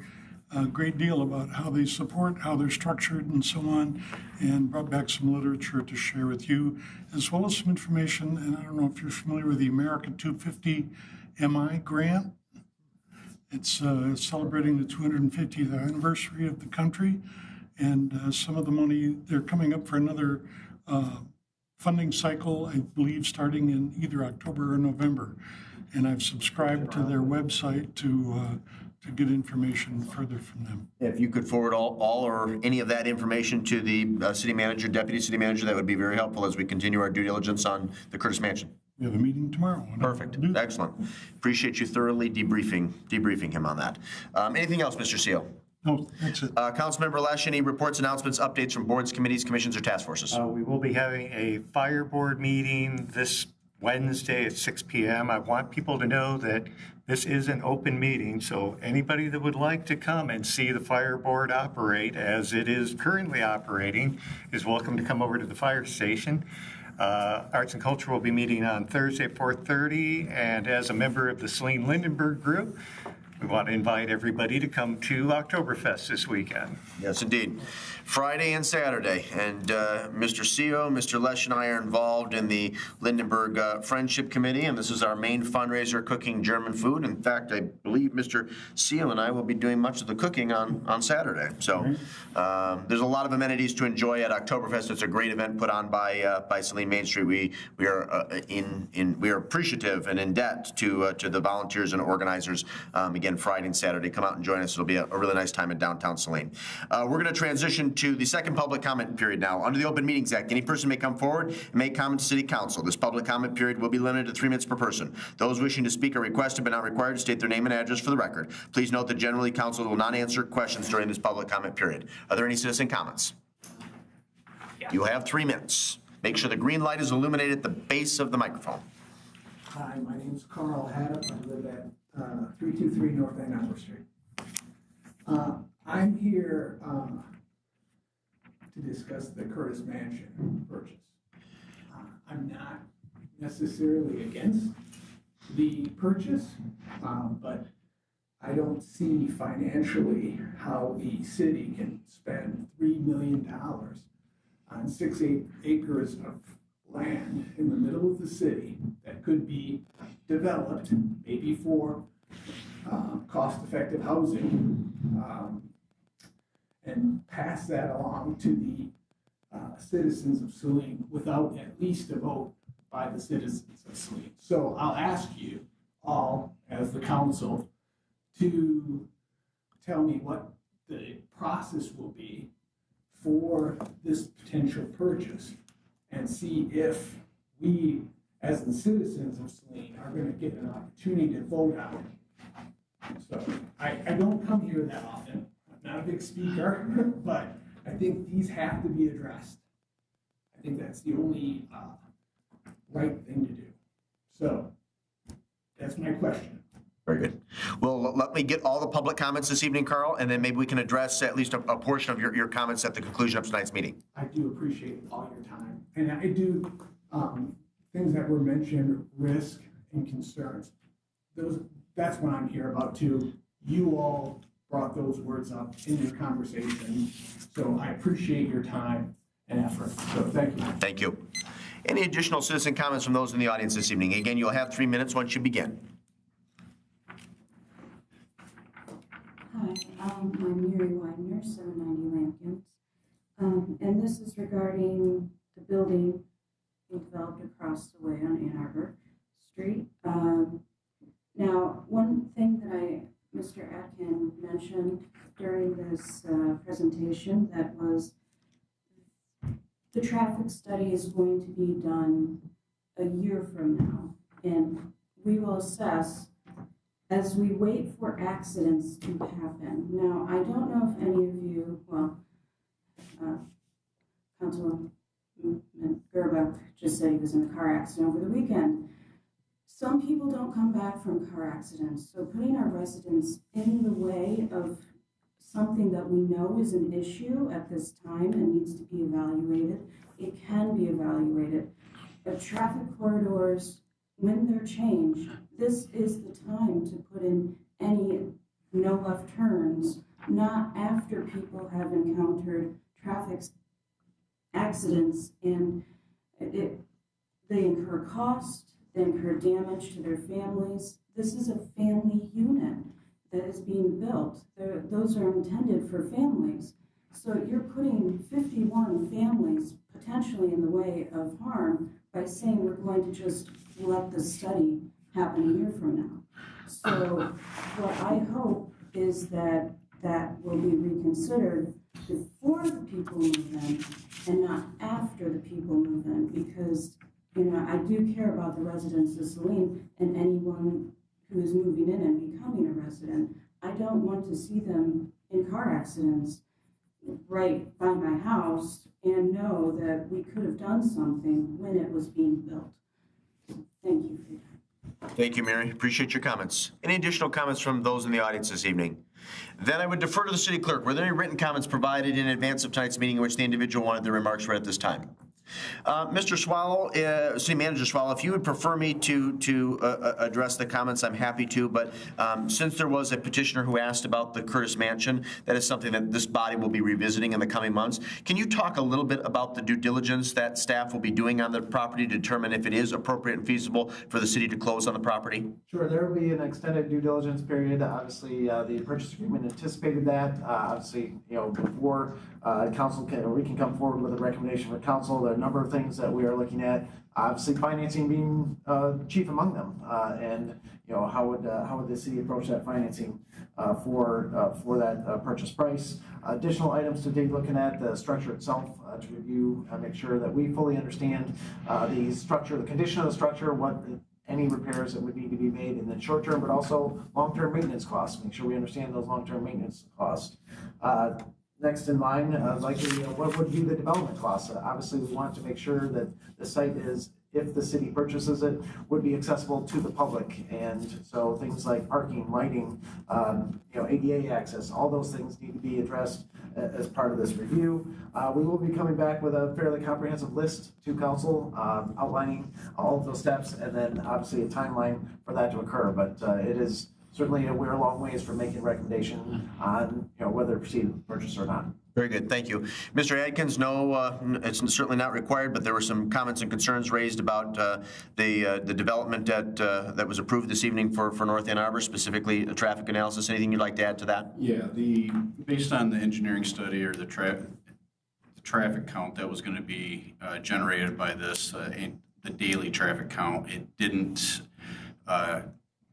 a great deal about how they support, how they're structured, and so on, and brought back some literature to share with you, as well as some information. And I don't know if you're familiar with the America 250 MI grant. It's celebrating the 250th anniversary of the country, and some of the money, they're coming up for another funding cycle, I believe, starting in either October or November. And I've subscribed to their website to get information further from them. If you could forward all or any of that information to the city manager, deputy city manager, that would be very helpful as we continue our due diligence on the Curtis Mansion. We have a meeting tomorrow. Perfect. Excellent. Appreciate you thoroughly debriefing him on that. Anything else, Mr. Seal? No, that's it. Councilmember Lesh, any reports, announcements, updates from boards, committees, commissions, or task forces? We will be having a fire board meeting this Wednesday at 6 p.m. I want people to know that this is an open meeting, so anybody that would like to come and see the fire board operate as it is currently operating is welcome to come over to the fire station. Arts and Culture will be meeting on Thursday at 4:30, and as a member of the Saline Lindenberg group, we want to invite everybody to come to Oktoberfest this weekend. Yes, indeed. Friday and Saturday. And Mr. CEO, Mr. Lesh, and I are involved in the Lindenberg Friendship Committee, and this is our main fundraiser, cooking German food. In fact, I believe Mr. CEO and I will be doing much of the cooking on Saturday. So there's a lot of amenities to enjoy at Oktoberfest. It's a great event put on by Saline Main Street. We are we are appreciative and in debt to the volunteers and organizers. Again, Friday and Saturday, come out and join us. It'll be a really nice time in downtown Saline. We're going to transition to the second public comment period now. Under the Open Meetings Act, any person may come forward and make comment to City Council. This public comment period will be limited to 3 minutes per person. Those wishing to speak are requested but not required to state their name and address for the record. Please note that generally Council will not answer questions during this public comment period. Are there any citizen comments? You have 3 minutes. Make sure the green light is illuminated at the base of the microphone. Hi, my name's Carl Haddop. I live at 323 North Ann Arbor Street. I'm here to discuss the Curtis Mansion purchase. I'm not necessarily against the purchase, but I don't see financially how the city can spend $3 million on 6 acres of land in the middle of the city that could be developed, maybe for cost-effective housing, and pass that along to the citizens of Saline without at least a vote by the citizens of Saline. So I'll ask you all, as the council, to tell me what the process will be for this potential purchase, and see if we, as the citizens of Saline, are going to get an opportunity to vote on it. So I don't come here that often. I'm not a big speaker, but I think these have to be addressed. I think that's the only right thing to do. So that's my question. Very good. Well, let me get all the public comments this evening, Carl, and then maybe we can address at least a portion of your comments at the conclusion of tonight's meeting. I do appreciate all your time. And I do, things that were mentioned, risk and concerns. That's what I'm here about too. You all brought those words up in your conversation. So I appreciate your time and effort. So thank you. Thank you. Any additional citizen comments from those in the audience this evening? Again, you'll have 3 minutes once you begin. Hi, I'm Mary Widener, 790 Lampkins. And this is regarding the building being developed across the way on Ann Arbor Street. Now, one thing that Mr. Atkin mentioned during this presentation, that was the traffic study is going to be done a year from now, and we will assess as we wait for accidents to happen. Now, I don't know if any of you, well, Councilman Gerba just said he was in a car accident over the weekend. Some people don't come back from car accidents, so putting our residents in the way of something that we know is an issue at this time and needs to be evaluated, it can be evaluated. But traffic corridors, when they're changed, this is the time to put in any no left turns, not after people have encountered traffic accidents and they incur cost, they incur damage to their families. This is a family unit that is being built. Those are intended for families. So you're putting 51 families potentially in the way of harm by saying we're going to just let the study happen a year from now. So what I hope is that that will be reconsidered before the people move in and not after the people move in, because I do care about the residents of Saline and anyone who is moving in and becoming a resident. I don't want to see them in car accidents right by my house and know that we could have done something when it was being built. Thank you for your time. Thank you, Mary. Appreciate your comments. Any additional comments from those in the audience this evening? Then I would defer to the city clerk. Were there any written comments provided in advance of tonight's meeting in which the individual wanted their remarks read at this time? Mr. Swallow, City Manager Swallow, if you would prefer me to address the comments, I'm happy to, but since there was a petitioner who asked about the Curtis Mansion, that is something that this body will be revisiting in the coming months. Can you talk a little bit about the due diligence that staff will be doing on the property to determine if it is appropriate and feasible for the city to close on the property? Sure, there will be an extended due diligence period. Obviously, the purchase agreement anticipated that. Obviously, before we can come forward with a recommendation for council. There are a number of things that we are looking at. Obviously, financing being chief among them, and how would the city approach that financing for that purchase price? Additional items to be looking at: the structure itself to review, make sure that we fully understand the structure, the condition of the structure, what any repairs that would need to be made in the short term, but also long-term maintenance costs. Make sure we understand those long-term maintenance costs. Next in line, likely, what would be the development costs? Obviously, we want to make sure that the site is, if the city purchases it, would be accessible to the public. And so things like parking, lighting, ADA access, all those things need to be addressed as part of this review. We will be coming back with a fairly comprehensive list to council outlining all of those steps, and then obviously a timeline for that to occur. But it is certainly, we're a long ways from making a recommendation on whether to proceed with the purchase or not. Very good, thank you. Mr. Adkins, no, it's certainly not required, but there were some comments and concerns raised about the development that was approved this evening for North Ann Arbor, specifically a traffic analysis. Anything you'd like to add to that? Yeah, based on the engineering study or the traffic count that was going to be generated by this, the daily traffic count, it didn't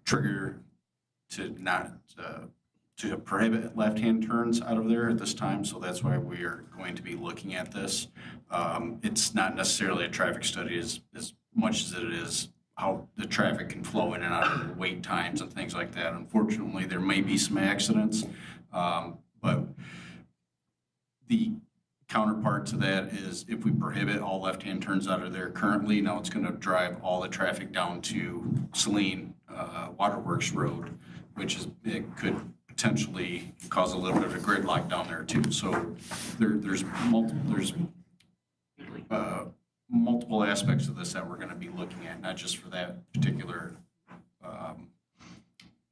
trigger to prohibit left-hand turns out of there at this time, so that's why we are going to be looking at this. It's not necessarily a traffic study as much as it is how the traffic can flow in and out of wait times and things like that. Unfortunately, there may be some accidents, but the counterpart to that is if we prohibit all left-hand turns out of there currently, now it's going to drive all the traffic down to Saline Waterworks Road, which it could potentially cause a little bit of a gridlock down there too. So there's multiple aspects of this that we're going to be looking at, not just for that particular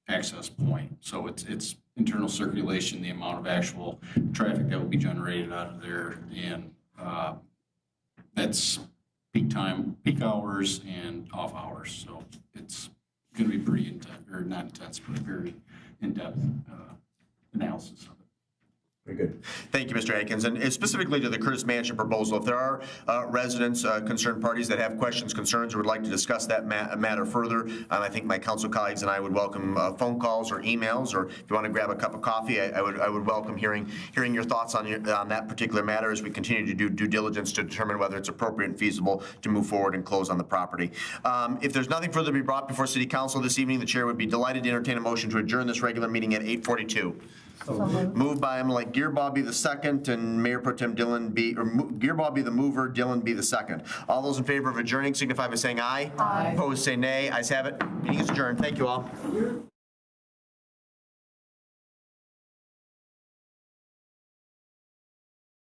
access point. So it's internal circulation, the amount of actual traffic that will be generated out of there, and that's peak time, peak hours, and off hours. So it's going to be pretty intense, or not intense, but very in-depth analysis of it. Very good. Thank you, Mr. Adkins. And specifically to the Curtis Mansion proposal, if there are residents, concerned parties that have questions, concerns, or would like to discuss that matter further, I think my council colleagues and I would welcome phone calls or emails, or if you want to grab a cup of coffee, I would welcome hearing your thoughts on that particular matter as we continue to do due diligence to determine whether it's appropriate and feasible to move forward and close on the property. If there's nothing further to be brought before City Council this evening, the chair would be delighted to entertain a motion to adjourn this regular meeting at 8:42. Moved by Emily Gearbaugh be the second, and Mayor Pro Tem Dillon be, or Gearbaugh be the mover, Dillon be the second. All those in favor of adjourning signify by saying aye. Aye. Opposed say nay. Ayes have it. Meeting is adjourned. Thank you all.